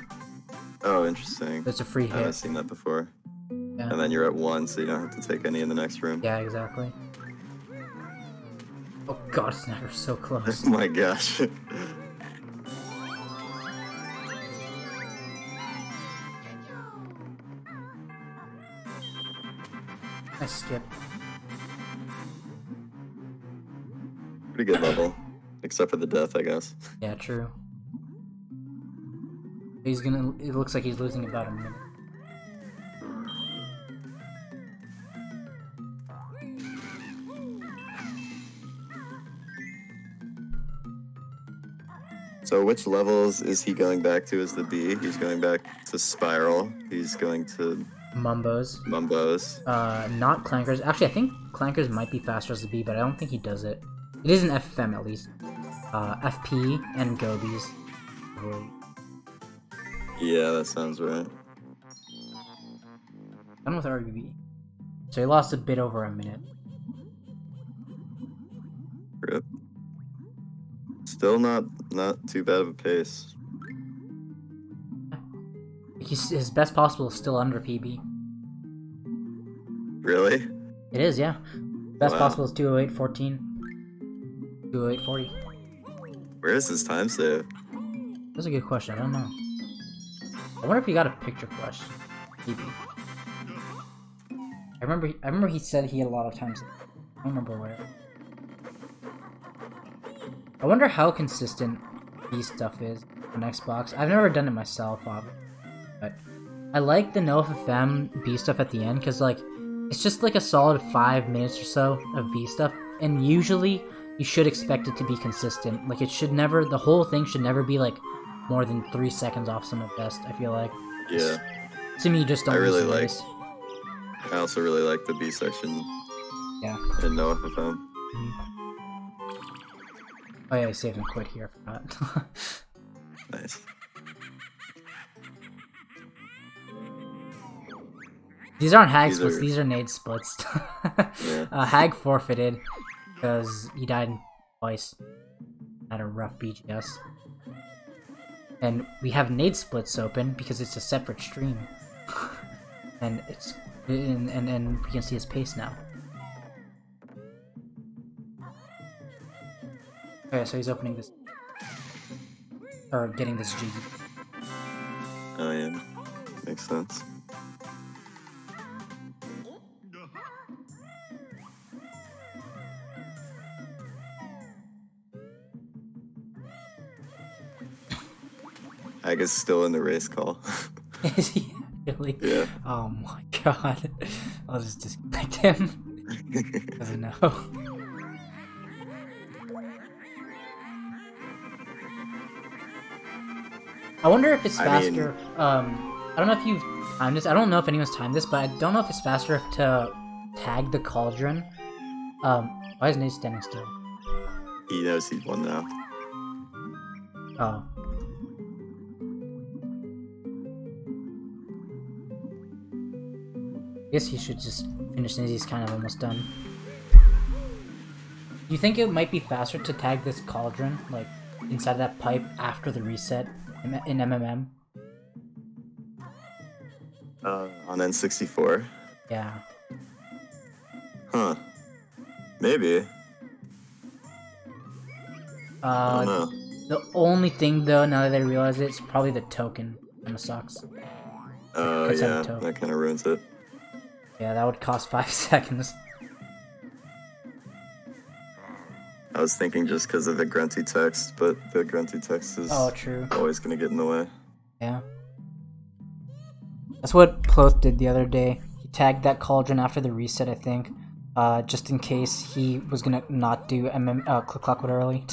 Oh, interesting. It's a free I haven't hit. seen that before. Yeah. And then you're at 1, so you don't have to take any in the next room. Yeah, exactly. Oh god, Snacker's so close. Oh my gosh. I skip. Pretty good level. Except for the death, I guess. Yeah, true. It looks like he's losing about a minute. So which levels is he going back to as the B? He's going back to Spiral. He's going to Mumbos. Mumbos. Not Clankers. Actually, I think Clankers might be faster as the B, but I don't think he does it. It is an FFM at least. FP and Gobies. Yeah, that sounds right. Done with RBB. So he lost a bit over a minute. Rip. Still not too bad of a pace. His best possible is still under PB. Really? It is, yeah. Best Wow. possible is 208.14. 208.40. Where is his time save? That's a good question. I don't know. I wonder if he got a picture question. PB. I remember he said he had a lot of times. I don't remember where. I wonder how consistent B stuff is on Xbox. I've never done it myself, obviously, but I like the no FFM B stuff at the end because like it's just like a solid 5 minutes or so of B stuff, and usually you should expect it to be consistent. Like the whole thing should never be like more than 3 seconds off some of best. I feel like. Yeah. To me, you just don't. I really lose the like- race. I also really like the B section Yeah. in No FFM. Oh yeah, I saved and quit here. I forgot. Nice. These aren't Hag These splits, are- these are Nade splits. Yeah. Hag forfeited because he died twice. Had a rough BGS. And we have Nade splits open because it's a separate stream. And it's and we can see his pace now. Okay, so he's opening this or getting this G. Oh yeah. Makes sense. Hag is still in the race call. Is he really? Yeah. Oh my god. I'll just disconnect him. Doesn't know. I wonder if it's faster. I don't know if you've timed this. I don't know if anyone's timed this, but I don't know if it's faster to tag the cauldron. Why is Nate standing still? He knows he's won now. Oh. I guess he should just finish since he's kind of almost done. Do you think it might be faster to tag this cauldron, like, inside that pipe after the reset in MMM? On N64? Yeah. Huh. Maybe. I don't know. The only thing, though, now that I realize it, it's probably the token. Kinda sucks. Oh, Cuts out yeah, the token. that kind of ruins it. Yeah, that would cost 5 seconds. I was thinking just because of the grunty text, but the grunty text is True. always going to get in the way. Yeah. That's what Ploth did the other day. He tagged that cauldron after the reset, I think. Just in case he was gonna not do Click Clockwood early.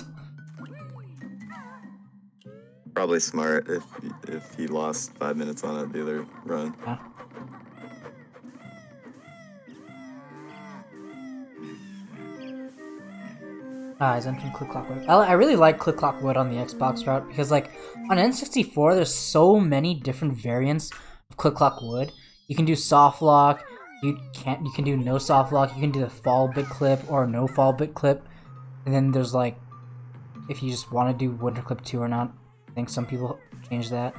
Probably smart if he lost 5 minutes on it the other run. Yeah. He's entering Click Clockwood. I really like Click Clockwood on the Xbox route because, like, on N64, there's so many different variants of Click Clockwood. You can do soft lock. You can do no soft lock. You can do the fall bit clip or no fall bit clip. And then there's, like, if you just want to do Winter Clip 2 or not. I think some people change that.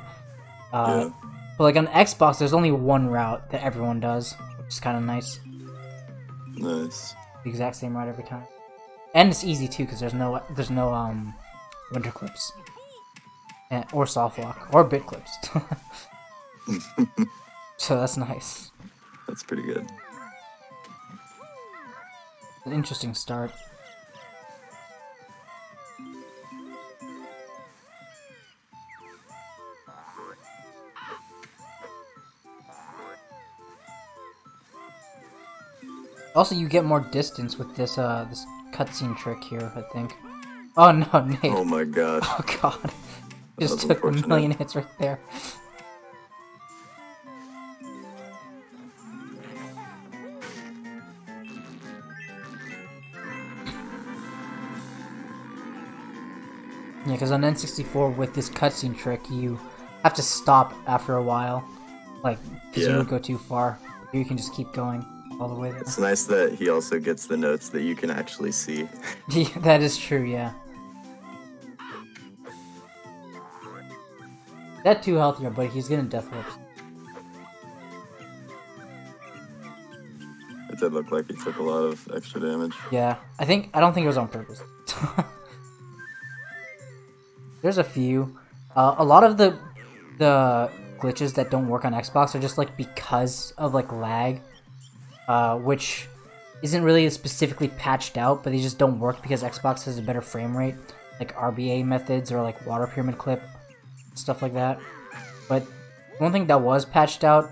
Yeah. But, like, on Xbox, there's only one route that everyone does, which is kind of nice. Nice. The exact same route every time. And it's easy too because there's no winter clips, or soft lock or bit clips. So that's nice. That's pretty good. An interesting start. Also, you get more distance with this this cutscene trick here, I think. Oh no, Nate. Oh my god. Oh god. Just That's took a unfortunate. million hits right there. Yeah, because on N64 with this cutscene trick, you have to stop after a while. Like, because you Yeah. would go too far. Here you can just keep going all the way there. It's nice that he also gets the notes that you can actually see. Yeah, that is true, yeah. That too healthier, but he's gonna death whips. It did look like he took a lot of extra damage. Yeah, I don't think it was on purpose. There's a few. A lot of the glitches that don't work on Xbox are just like because of like lag, which isn't really specifically patched out, but they just don't work because Xbox has a better frame rate, like RBA methods or like water pyramid clip, stuff like that. But one thing that was patched out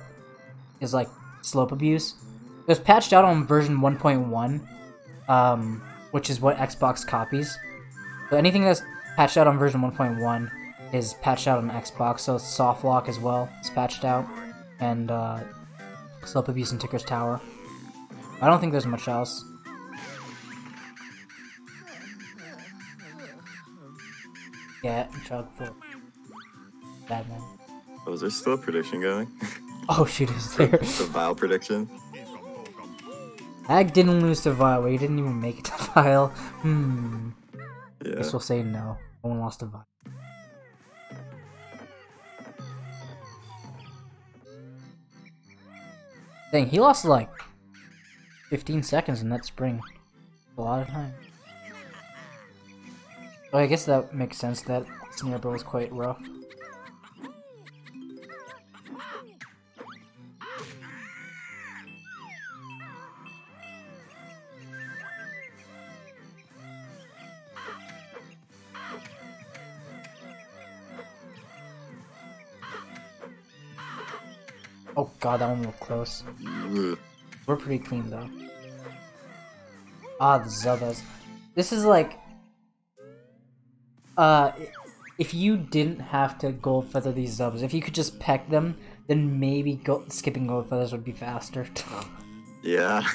is like slope abuse. It was patched out on version 1.1, which is what Xbox copies. So anything that's patched out on version 1.1 is patched out on Xbox, so soft lock as well is patched out, and slope abuse in Ticker's Tower. I don't think there's much else. Yeah, chug for bad man. Oh, is there still a prediction going? Oh shoot, is there? The Vile prediction? Hag didn't lose to Vile, he didn't even make it to Vile. Yeah. Guess we'll say no. No one lost to Vile. Dang, he lost like 15 seconds in that spring. A lot of time. Oh, I guess that makes sense. That snare bow was quite rough. Oh god, that one was close. Ugh. We're pretty clean though. Ah, the Zubbas. This is like... if you didn't have to gold feather these Zubbas, if you could just peck them, then maybe skipping gold feathers would be faster. Yeah.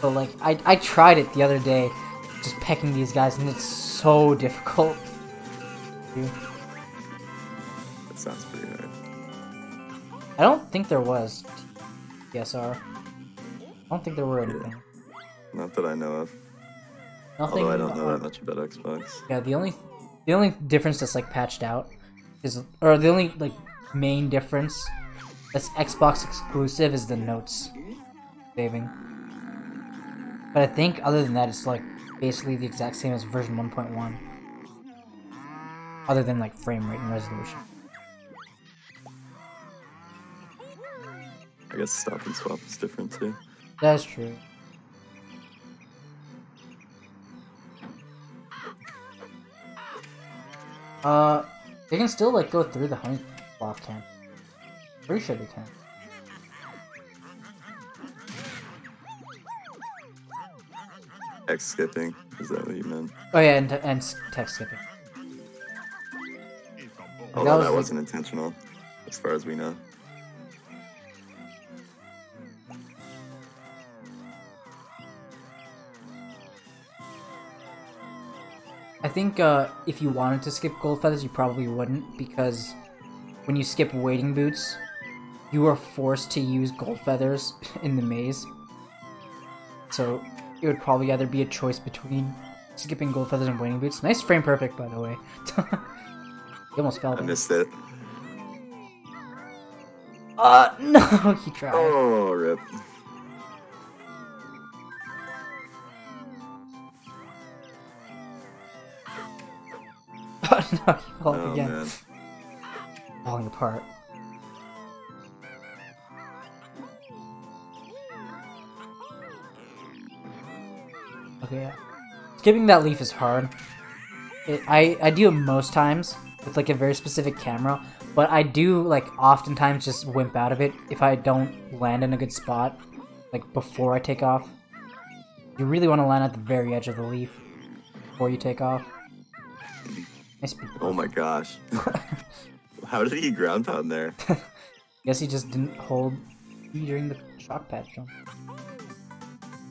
But like, I tried it the other day, just pecking these guys, and it's so difficult. Dude. That sounds pretty hard. I don't think there was TSR. I don't think there were anything. Not that I know of. Nothing. Although I don't know that much about Xbox. Yeah, the only difference that's like patched out is, or the only like main difference that's Xbox exclusive is the notes saving. But I think other than that, it's like basically the exact same as version 1.1. Other than like frame rate and resolution. I guess stop and swap is different too. That's true. They can still like go through the honey block camp. Pretty sure they can. X skipping, is that what you meant? Oh yeah, and text skipping. Although was that like- wasn't intentional, as far as we know. I think if you wanted to skip gold feathers, you probably wouldn't, because when you skip wading boots, you are forced to use gold feathers in the maze. So it would probably either be a choice between skipping gold feathers and wading boots. Nice frame perfect, by the way. He almost fell I there. missed it. No, he tried. Oh, rip. No, he fell Oh, again. man. Falling apart. Okay, yeah. Skipping that leaf is hard. I do it most times with like a very specific camera, but I do like oftentimes just wimp out of it if I don't land in a good spot, like before I take off. You really want to land at the very edge of the leaf before you take off. Nice. Oh my gosh. How did he ground pound there? Guess he just didn't hold E during the shock patch jump.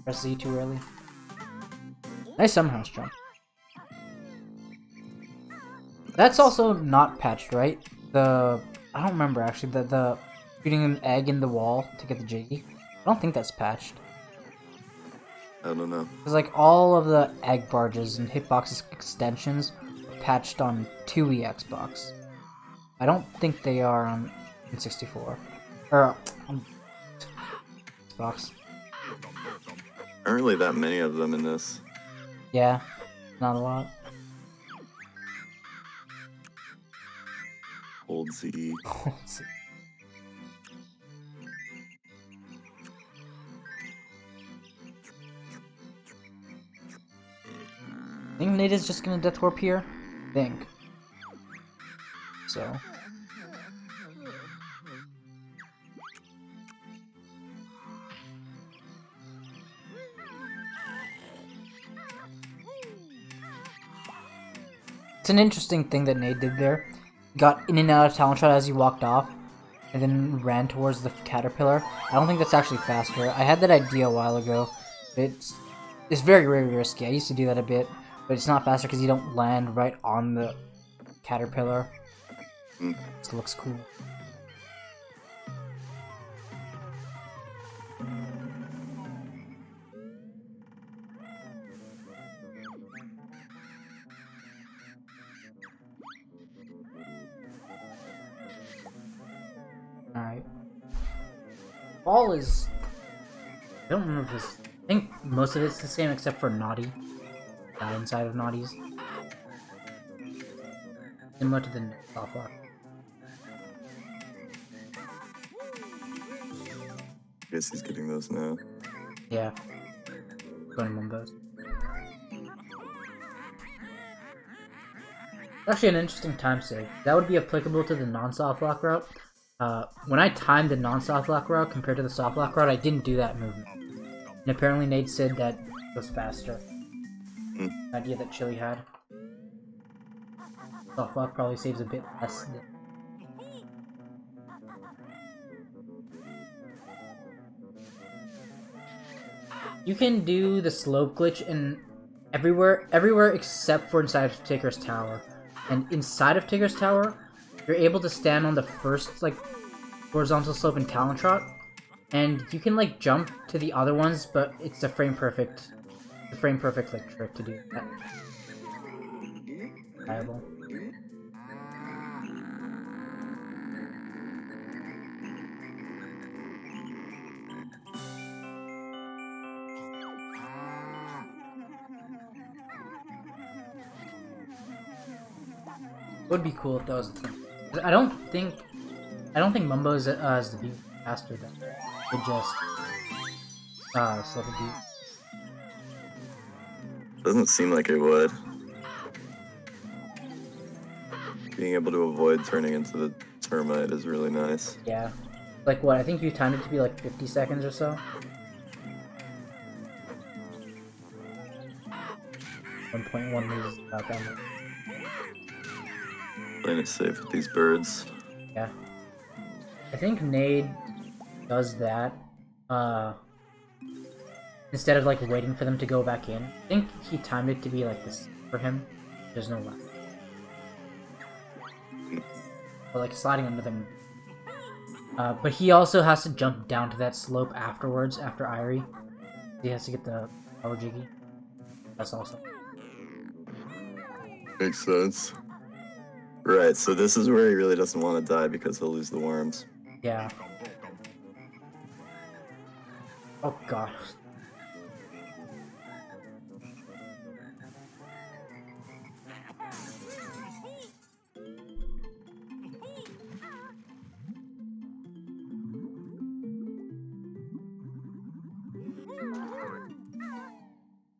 Press Z too early. Nice summerhouse jump. That's also not patched, right? I don't remember actually, the shooting an egg in the wall to get the Jiggy. I don't think that's patched. I don't know. Because like all of the egg barges and hitbox extensions are patched on 2E Xbox. I don't think they are on N64. Or on Xbox. Aren't really that many of them in this. Yeah, not a lot. Hold Z. Let's see. Think Nate is just gonna death warp here? Think. So. It's an interesting thing that Nate did there. He got in and out of talent shot as he walked off, and then ran towards the caterpillar. I don't think that's actually faster. I had that idea a while ago. It's very, very risky. I used to do that a bit, but it's not faster because you don't land right on the caterpillar. Mm. It looks cool. Alright. Ball is... I don't remember if this... I think most of it's the same except for Naughty. That inside of Naughty's. Similar to the soft lock. I guess he's getting those now. Yeah. Going one of those. Actually an interesting time save. That would be applicable to the non-soft lock route. When I timed the non-soft lock route compared to the soft lock route, I didn't do that movement. And apparently Nate said that it was faster. Idea that Chili had. Soft lock probably saves a bit less. You can do the slope glitch in everywhere except for inside of Tigger's Tower. And inside of Tigger's Tower, you're able to stand on the first like horizontal slope in Talon Trot, and you can like jump to the other ones, but it's the frame perfect like trick to do that. Viable. Would be cool if that was a thing. I don't think Mumbo is the beat faster than it just slow the beat. Doesn't seem like it would. Being able to avoid turning into the termite is really nice. Yeah. Like what? I think you timed it to be like 50 seconds or so. 1.1 moves is about that much. Playing it safe with these birds. Yeah. I think Nade does that, instead of like waiting for them to go back in. I think he timed it to be like this for him. There's no left. Or like sliding under them. But he also has to jump down to that slope afterwards, after Irie. He has to get the power jiggy. That's also. Makes sense. Right, so this is where he really doesn't want to die because he'll lose the worms. Yeah. Oh god.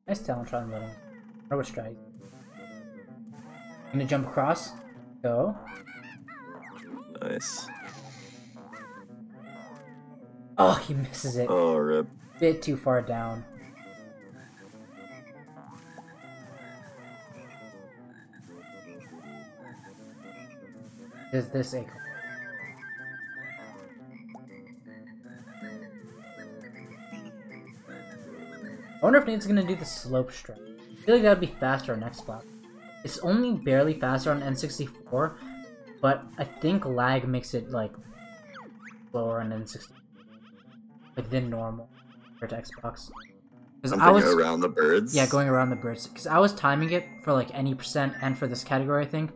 Nice talent try and let him. Or strike. Gonna jump across. Go. Nice. Oh, he misses it. Oh, rip. Bit too far down. Is this a... I wonder if Nate's gonna do the slope strike. I feel like that would be faster on Xbox. It's only barely faster on N64, but I think lag makes it like slower on N64, like than normal compared to Xbox. Because I was around the birds. Yeah, going around the birds. Because I was timing it for like any percent and for this category, I think.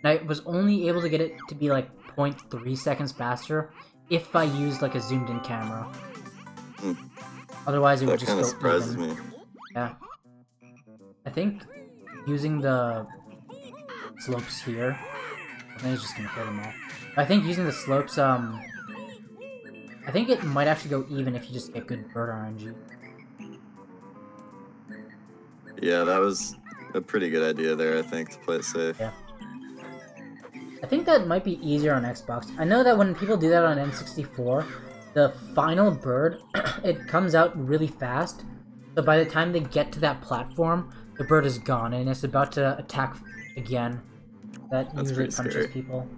And I was only able to get it to be like 0.3 seconds faster if I used like a zoomed-in camera. Otherwise, it would That just kind go of surprises even. me. Yeah. I think using the slopes here, I think it's just gonna kill them all. I think using the slopes, I think it might actually go even if you just get good bird RNG. Yeah, that was a pretty good idea there, I think, to play it safe. Yeah. I think that might be easier on Xbox. I know that when people do that on N64, the final bird, it comes out really fast. So by the time they get to that platform, the bird is gone and it's about to attack again. That That's usually pretty punches scary. people.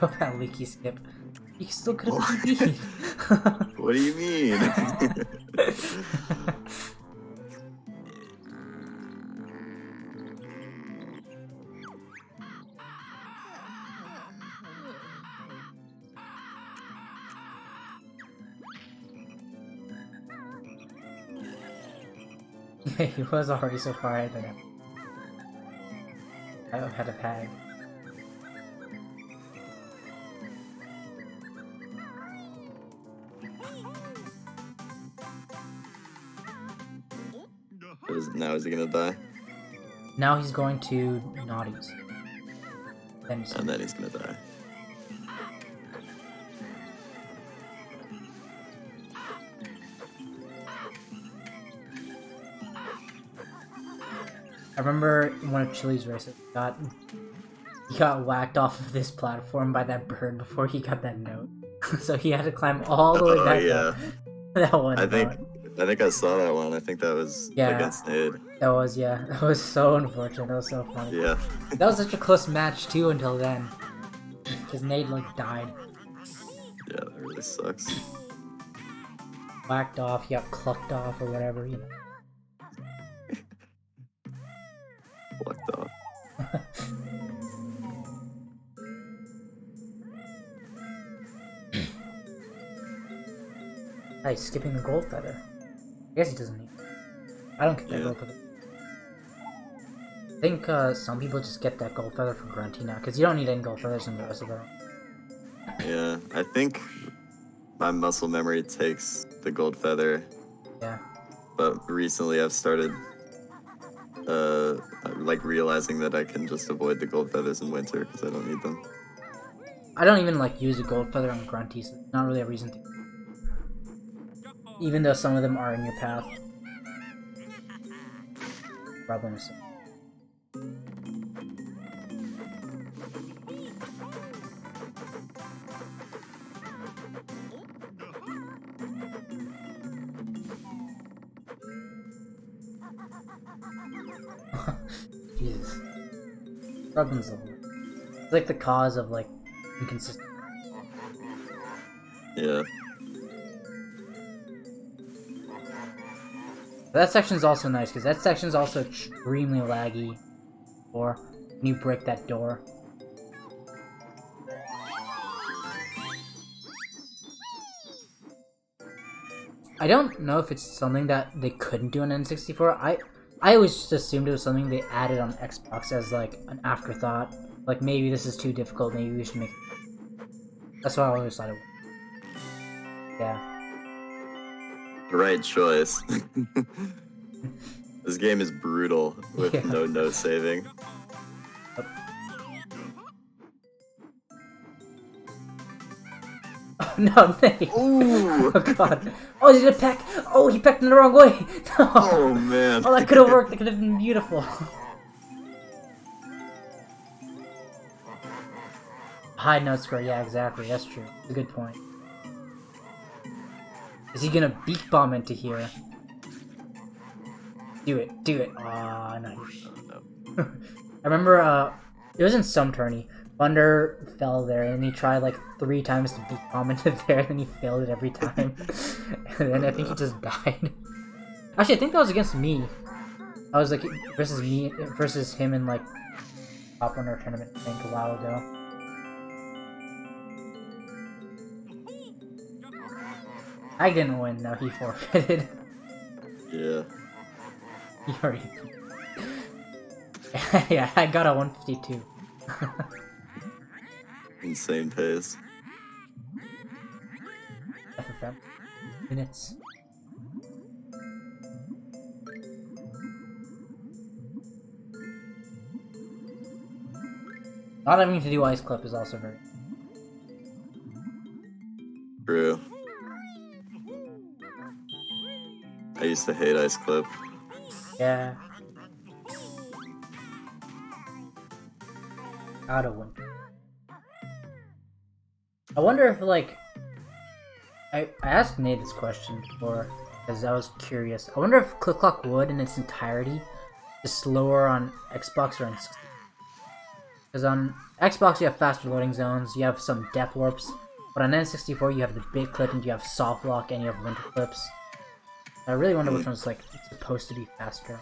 Oh, that leaky skip. You still could have PB'd. What do you mean? Yeah, he was already so far ahead of him. I had a Hag. Now is he gonna die? Now he's going to Naughties. Then And then he's gonna die. I remember in one of Chili's races, he got whacked off of this platform by that bird before he got that note. So he had to climb all the way Oh back yeah, up. That one. I think I saw that one. I think that was Yeah. against Nade. That was, yeah. That was so unfortunate. That was so funny. Yeah. That was such a close match too until then. Because Nade like died. Yeah, that really sucks. Whacked off, he got clucked off or whatever, you know. Plucked off. Hey, skipping the gold feather. I guess he doesn't need it. I don't get that Yeah. gold feather. I think some people just get that gold feather for Grunty now, because you don't need any gold feathers in the rest of the room. Yeah, I think my muscle memory takes the gold feather, Yeah. but recently I've started like realizing that I can just avoid the gold feathers in winter because I don't need them. I don't even like use a gold feather on Grunty, so it's not really a reason to. Even though some of them are in your path. Problems. Jesus. Problems. It's like the cause of like inconsistent. Yeah. That section's also nice, because that section's also extremely laggy. Or when you break that door. I don't know if it's something that they couldn't do on N64. I always just assumed it was something they added on Xbox as like an afterthought. Like maybe this is too difficult, maybe we should make it. That's what I always thought it was. Yeah. Right choice. This game is brutal with Yeah. no note saving. Oh no, Nate! Ooh! Oh god. Oh, he did a peck! Oh, he pecked in the wrong way! No! Oh man. Oh, that could have worked. That could have been beautiful. High note score. Yeah, exactly. That's true. That's a good point. Is he gonna beak bomb into here? Do it. Do it. Aw, nice. I remember, it was in some tourney. Thunder fell there, and he tried like 3 times to beak bomb into there, and then he failed it every time. And then I think he just died. Actually, I think that was against me. I was like, versus him in like Top Runner tournament, I think, a while ago. I didn't win, no, he forfeited. Yeah. He already. Yeah, I got a 152. Insane pace. FFM. Minutes. Not having to do ice clip is also very. True. I used to hate Ice Clip. Yeah. Out of winter. I wonder if, like, I asked Nate this question before because I was curious. I wonder if Click Clock would, in its entirety, is slower on Xbox or on 60. Because on Xbox you have faster loading zones, you have some depth warps, but on N64 you have the big clip and you have soft lock and you have winter clips. I really wonder which one's like supposed to be faster.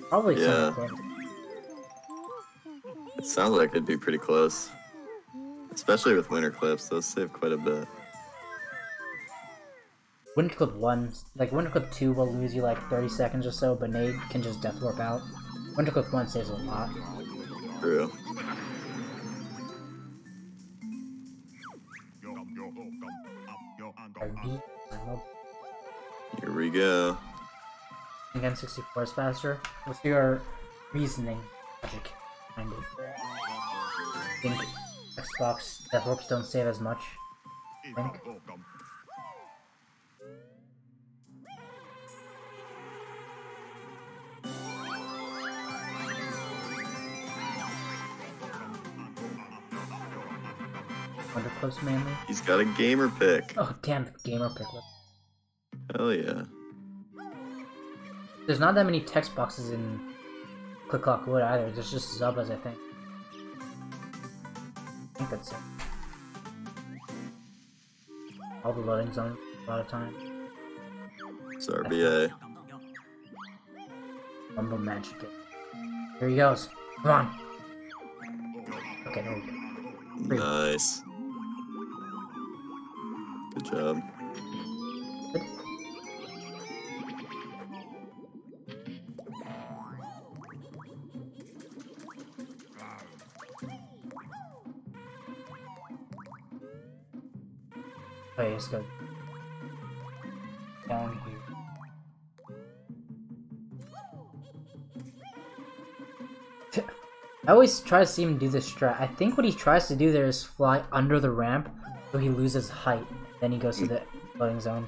Probably Yeah. Clip. It sounds like it'd be pretty close. Especially with winter clips, those save quite a bit. Winter Clip 1, like Winter Clip 2 will lose you like 30 seconds or so, but Nade can just death warp out. Winter Clip 1 saves a lot. True. Here we go. I think N64 is faster. What's your reasoning? Logic, kind of. Think Xbox death warps don't save as much? I think. Wonderclips mainly. He's got a gamer pick. Oh damn, the gamer pick. Hell yeah. There's not that many text boxes in Click Clock Wood either. There's just Zubas, I think. I think that's it. All the loading zones, a lot of time. It's RBA. Rumble Magic. Here he goes. Come on. Okay, there we go. Three. Nice. Good job. Good. Okay, let's go down here. I always try to see him do this strat. I think what he tries to do there is fly under the ramp, so he loses height. Then he goes to the loading zone.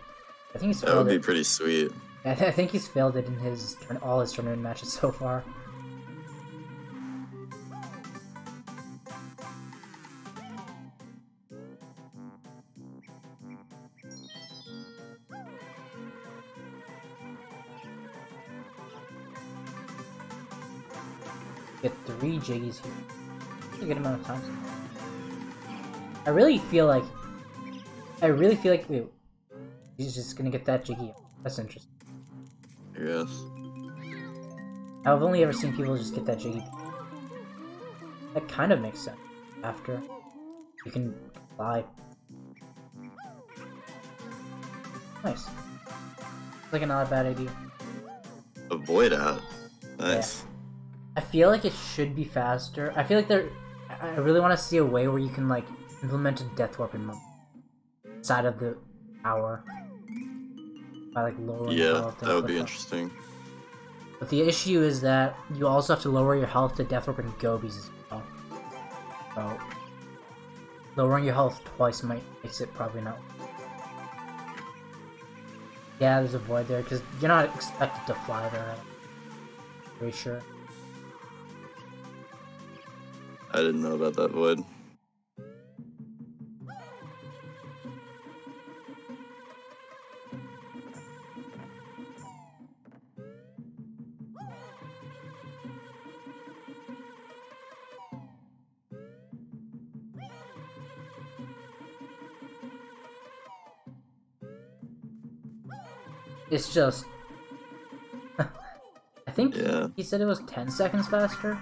I think he's That would failed be it. pretty sweet. I think he's failed it in his all his tournament matches so far. Get 3 Jiggies here. That's a good amount of time. I really feel like wait, he's just gonna get that Jiggy. That's interesting. Yes. I've only ever seen people just get that Jiggy. That kind of makes sense. After you can fly. Nice. It's like not a bad idea. Avoid out. Nice. I feel like it should be faster. I feel like I really want to see a way where you can like implement a death warp in inside of the hour by like lowering Yeah, health and that would be stuff. interesting. But the issue is that you also have to lower your health to death warp and gobies as well. So lowering your health twice makes it probably not. Yeah, there's a void there because you're not expected to fly there. I'm pretty sure. I didn't know about that void. It's just... I think Yeah. he said it was 10 seconds faster.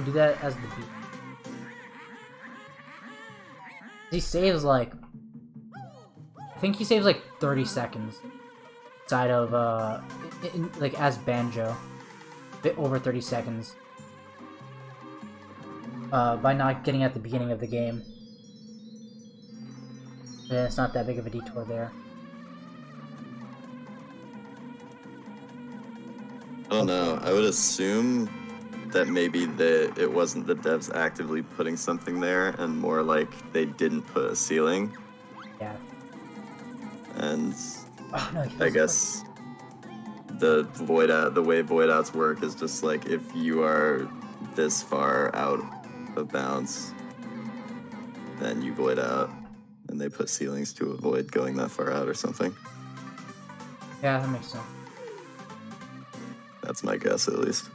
Do that as the beat. He saves like... I think he saves like 30 seconds. Inside of, like as Banjo. A bit over 30 seconds. By not getting at the beginning of the game. And it's not that big of a detour there. I don't know. I would assume that maybe it wasn't the devs actively putting something there, and more like they didn't put a ceiling. Yeah. And Oh, no, I guess the way void outs work is just like if you are this far out of bounds, then you void out, and they put ceilings to avoid going that far out or something. Yeah, that makes sense. That's my guess, at least.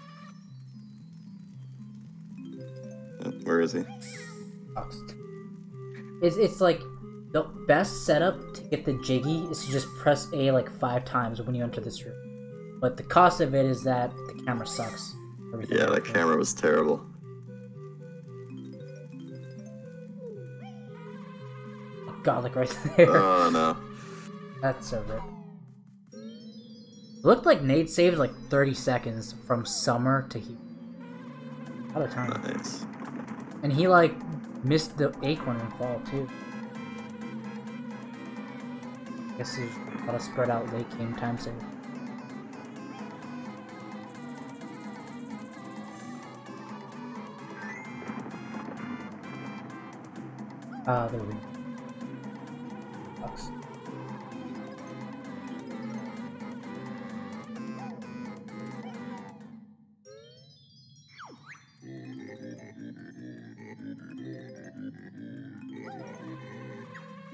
Where is he? It's like the best setup to get the Jiggy is to just press A like 5 times when you enter this room. But the cost of it is that the camera sucks. Everything Yeah, that else. camera was terrible. Oh, God, like right there. Oh no. That's so good. It looked like Nate saved like 30 seconds from summer to here. A lot of time. Nice. And he like missed the acorn in fall too. Guess he's got to spread out late game time save. Ah, there we go. Sucks.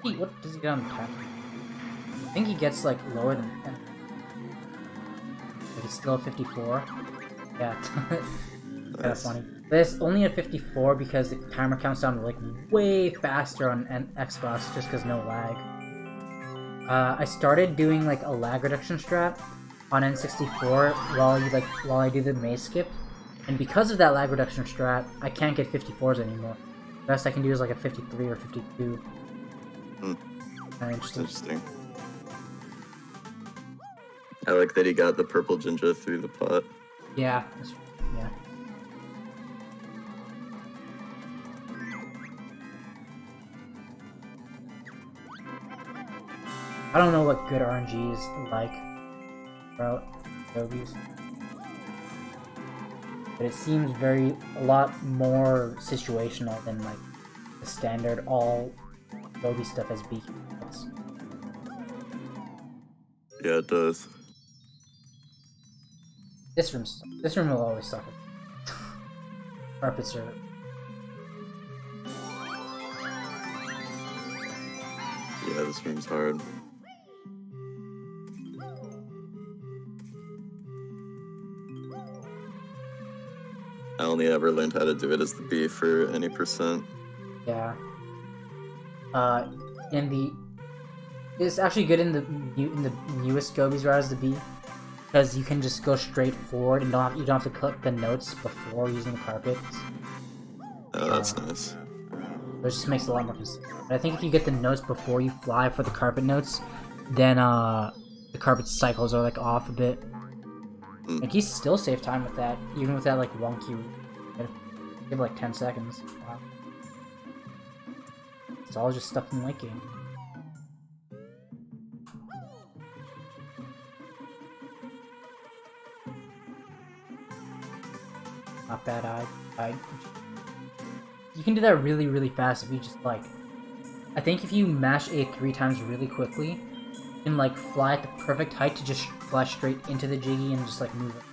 What does he get on the time? I think he gets like lower than 10. But he's still at 54. Yeah, kind of funny. But it's only at 54 because the timer counts down like way faster on Xbox just because no lag. I started doing like a lag reduction strat on N64 while I do the maze skip, and because of that lag reduction strat, I can't get 54s anymore. The best I can do is like a 53 or 52. Interesting. I like that he got the purple ginger through the pot. Yeah, yeah. I don't know what good RNG is like about Gobies, but it seems a lot more situational than like the standard all Gobi stuff as beacons. Yeah, it does. This room will always suffer. Carpets are. Yeah, this room's hard. I only ever learned how to do it as the B for any percent. Yeah. It's actually good in the newest Gobies route as the B, because you can just go straight forward and you don't have to click the notes before using the carpets. Oh, that's nice. Which just makes it a lot more consistent. But I think if you get the notes before you fly for the carpet notes, then the carpet cycles are like off a bit. Like you still save time with that, even with that like wonky. Give like 10 seconds. Wow. It's all just stuff from late game. Not bad. You can do that really, really fast if you just like. I think if you mash A 3 times really quickly, you can like fly at the perfect height to just fly straight into the Jiggy and just like move it.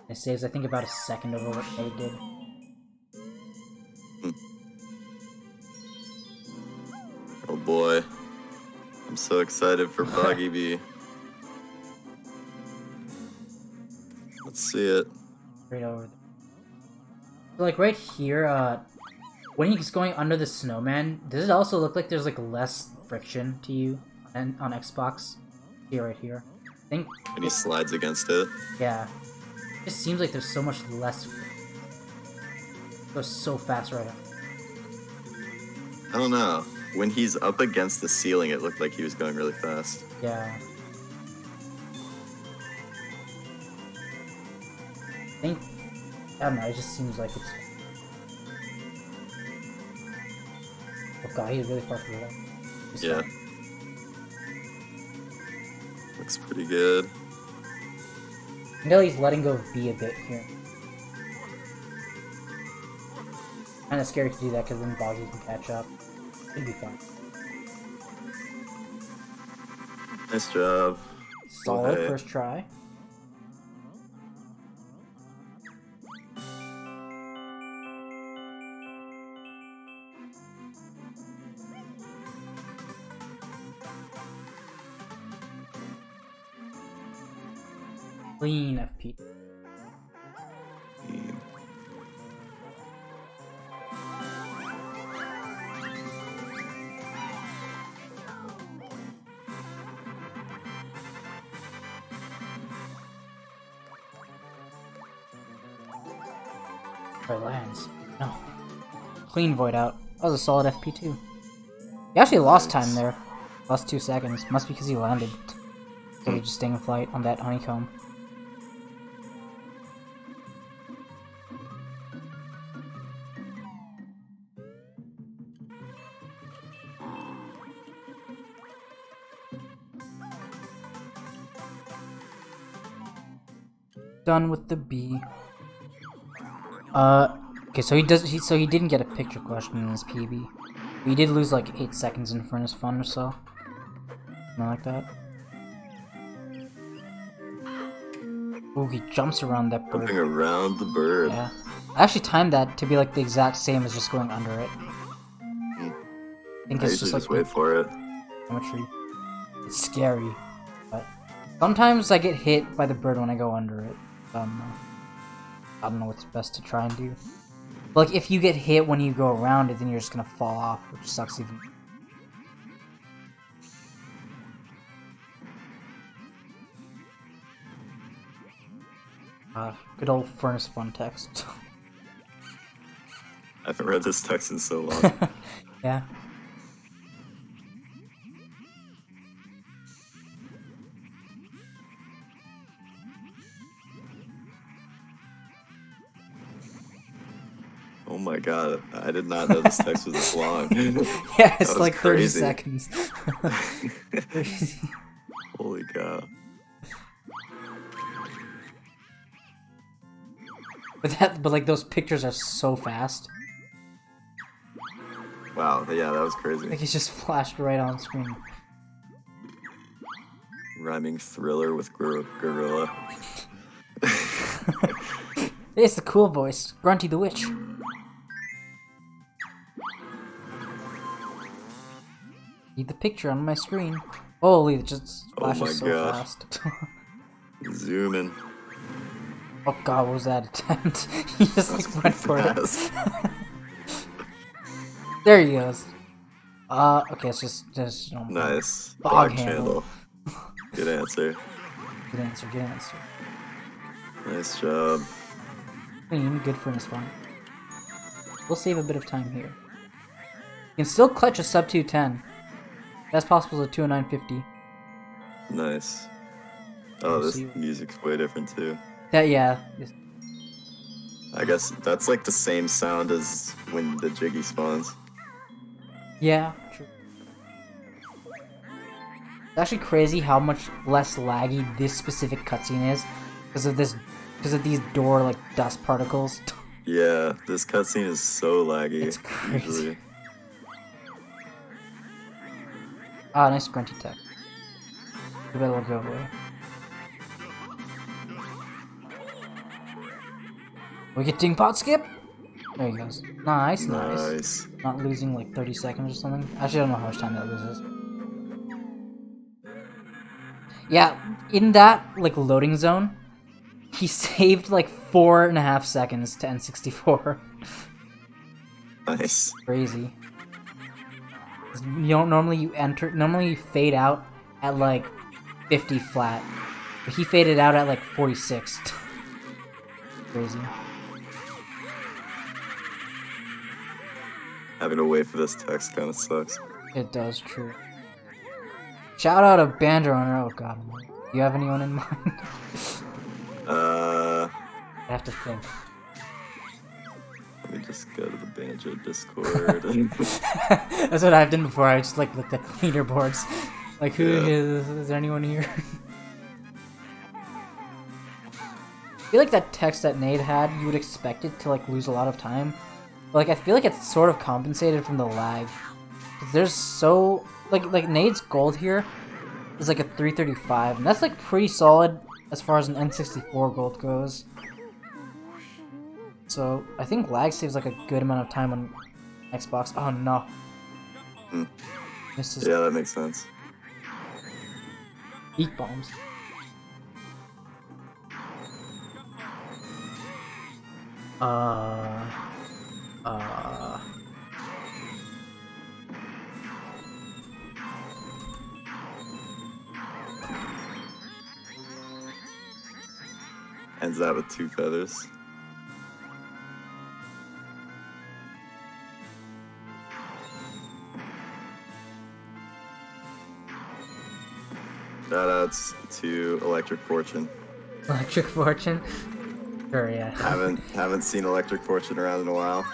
It saves, I think, about a second over what they did. Oh boy. I'm so excited for Boggy B. Let's see it. Right over there. So, like right here, when he's going under the snowman, does it also look like there's like less friction to you on Xbox? Here, right here. I think. And he slides against it. Yeah. It just seems like there's so much less. It goes so fast right now. I don't know. When he's up against the ceiling, it looked like he was going really fast. Yeah. I don't know, it just seems like it's... Oh god, he's really far from the left. Yeah. Looks pretty good. I know he's letting go of B a bit here. Kinda scary to do that because then Boggy can catch up. Should be fun. Nice job. Solid Okay. first try. Clean FP. Right lands. No. Clean void out. That was a solid FP2. He actually lost time there. Lost 2 seconds. Must be because he landed. So he just staying in flight on that honeycomb. Done with the B. Okay, so he didn't get a picture question in his PB. He did lose like 8 seconds in Furnace Fun or so. Something like that. Ooh, he jumps around that bird. Jumping around the bird. Yeah. I actually timed that to be like the exact same as just going under it. I think I it's usually just just like wait for it. geometry. It's scary, but sometimes I get hit by the bird when I go under it. I don't know what's best to try and do. But, like, if you get hit when you go around it, then you're just gonna fall off, which sucks even. Good old Furnace Fun text. I haven't read this text in so long. Yeah. Oh my god, I did not know this text was this long. Yeah, it's was like 30 crazy. seconds. Crazy. Holy cow. But like those pictures are so fast. Wow, yeah, that was crazy. Like it's just flashed right on screen. Rhyming thriller with gorilla. It's the cool voice, Grunty the Witch. Need the picture on my screen. Holy, it just Oh flashes my so gosh. fast. Zoom in. Oh god, what was that attempt? He just like went for it. Fast. There he goes. Okay, it's just you know, Nice. Bog Bog handle. handle. Good answer. Good answer, good answer. Nice job. Clean, good for his fun. We'll save a bit of time here. You can still clutch a sub 210. That's possible as a 209.50. Nice. Oh, this see. music's way different too. That yeah. I guess that's like the same sound as when the Jiggy spawns. Yeah, true. It's actually crazy how much less laggy this specific cutscene is because of these door like dust particles. Yeah, this cutscene is so laggy. It's crazy. Usually. Ah, nice grunty tech. You better go away. We get ding pot skip? There he goes. Nice, nice. Nice. Not losing like 30 seconds or something. Actually, I don't know how much time that loses. Yeah, in that like loading zone, he saved like 4.5 seconds to N64. Nice. Crazy. You don't normally normally you fade out at like 50 flat, but he faded out at like 46. Crazy. Having to wait for this text kind of sucks. It does, true. Shout out to Banjo owner. Oh god, do you have anyone in mind? I have to think. Let me just go to the Banjo Discord. That's what I've done before. I just like looked at the leaderboards. Like, who Yeah. is there anyone here? I feel like that text that Nade had, you would expect it to like lose a lot of time. But like I feel like it's sort of compensated from the lag. 'Cause there's so like Nade's gold here is like a 335, and that's like pretty solid as far as an N64 gold goes. So I think lag saves like a good amount of time on Xbox. Oh no. Hmm. This is Yeah, that makes sense. beak bombs. Ends that with 2 feathers. Shoutouts to Electric Fortune. Electric Fortune? Sure, yeah. Haven't seen Electric Fortune around in a while,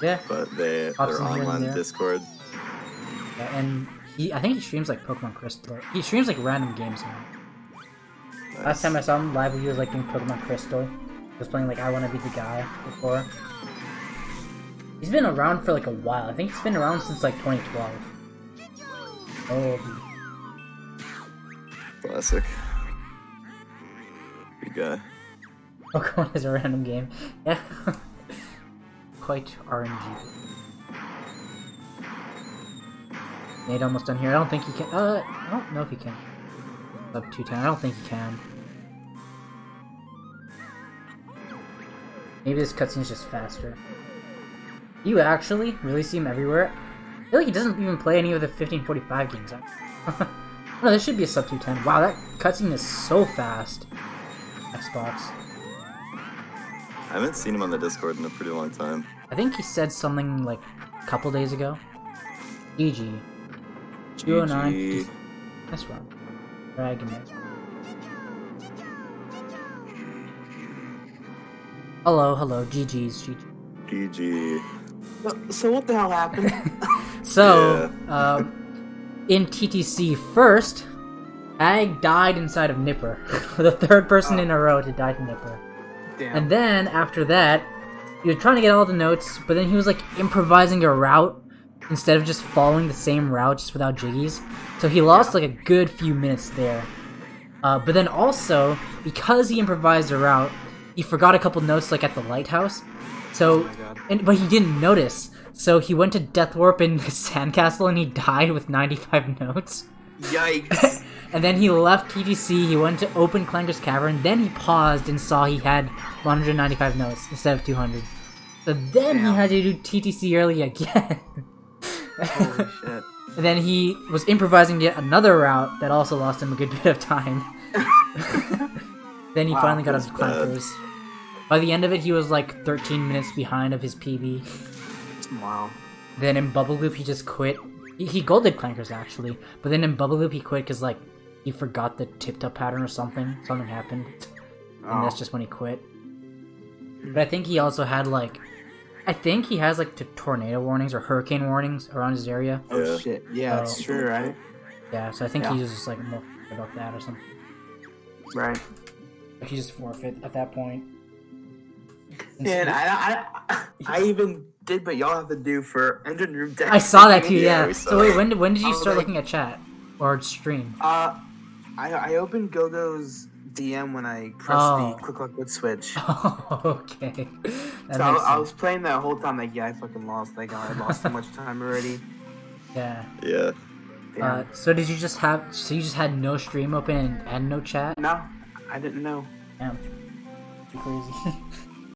Yeah. but they're Pops in here and online there. Discord. Yeah, and I think he streams like Pokemon Crystal. He streams like random games now. Nice. Last time I saw him live, he was like doing Pokemon Crystal. He was playing like I Want to Be the Guy before. He's been around for like a while. I think he's been around since like 2012. Oh, Classic. Good guy. Pokemon is a random game. Yeah. Quite RNG. Nade almost done here. I don't think he can. I don't know if he can. Sub 210. I don't think he can. Maybe this cutscene is just faster. You actually really see him everywhere. I feel like he doesn't even play any of the 1545 games. No, this should be a sub 210. Wow, that cutscene is so fast. Xbox. I haven't seen him on the Discord in a pretty long time. I think he said something like a couple days ago. GG. 209. GG. Nice run. Hagginater. Hello, hello. GG's. GG. GG. So what the hell happened? So, in TTC first, Ag died inside of Nipper. The third person in a row to die to Nipper. Damn. And then, after that, he was trying to get all the notes, but then he was like improvising a route instead of just following the same route just without jiggies. So he lost like a good few minutes there. But then also, because he improvised a route, he forgot a couple notes like at the lighthouse. So, Oh my God. but he didn't notice. So he went to Death Warp in Sandcastle and he died with 95 notes. Yikes. And then he left TTC, he went to Open Clanker's Cavern, then he paused and saw he had 195 notes instead of 200. So then he Damn. had to do TTC early again. Holy shit. And then he was improvising yet another route that also lost him a good bit of time. Then he Wow, finally got that's his Clankers. By the end of it, he was like 13 minutes behind of his PB. Wow. Then in Bubble Loop, he just quit. He golded Clankers actually, but then in Bubble Loop, he quit because like he forgot the tip-top pattern or something. Something happened, and that's just when he quit. But I think he also had like, I think he has like tornado warnings or hurricane warnings around his area. Oh Yeah. shit. Yeah, that's Oh. true, right? Yeah, so I think Yeah. he was just like more about that or something. Right. Like, he just forfeit at that point. And And so- I even did what y'all have to do for Engine Room Deck. I saw that too. Yeah, Yeah. we saw So wait, that. when did you I was start like- looking at chat or stream? I opened Gogo's DM when I pressed Oh. the quick look wood switch. Oh, okay. That So I, makes I was sense. playing that whole time like, yeah, I fucking lost. Like, I lost so much time already. Yeah. Yeah. Damn. So did you just have? So you just had no stream open and no chat? No, I didn't know. Damn. Too crazy.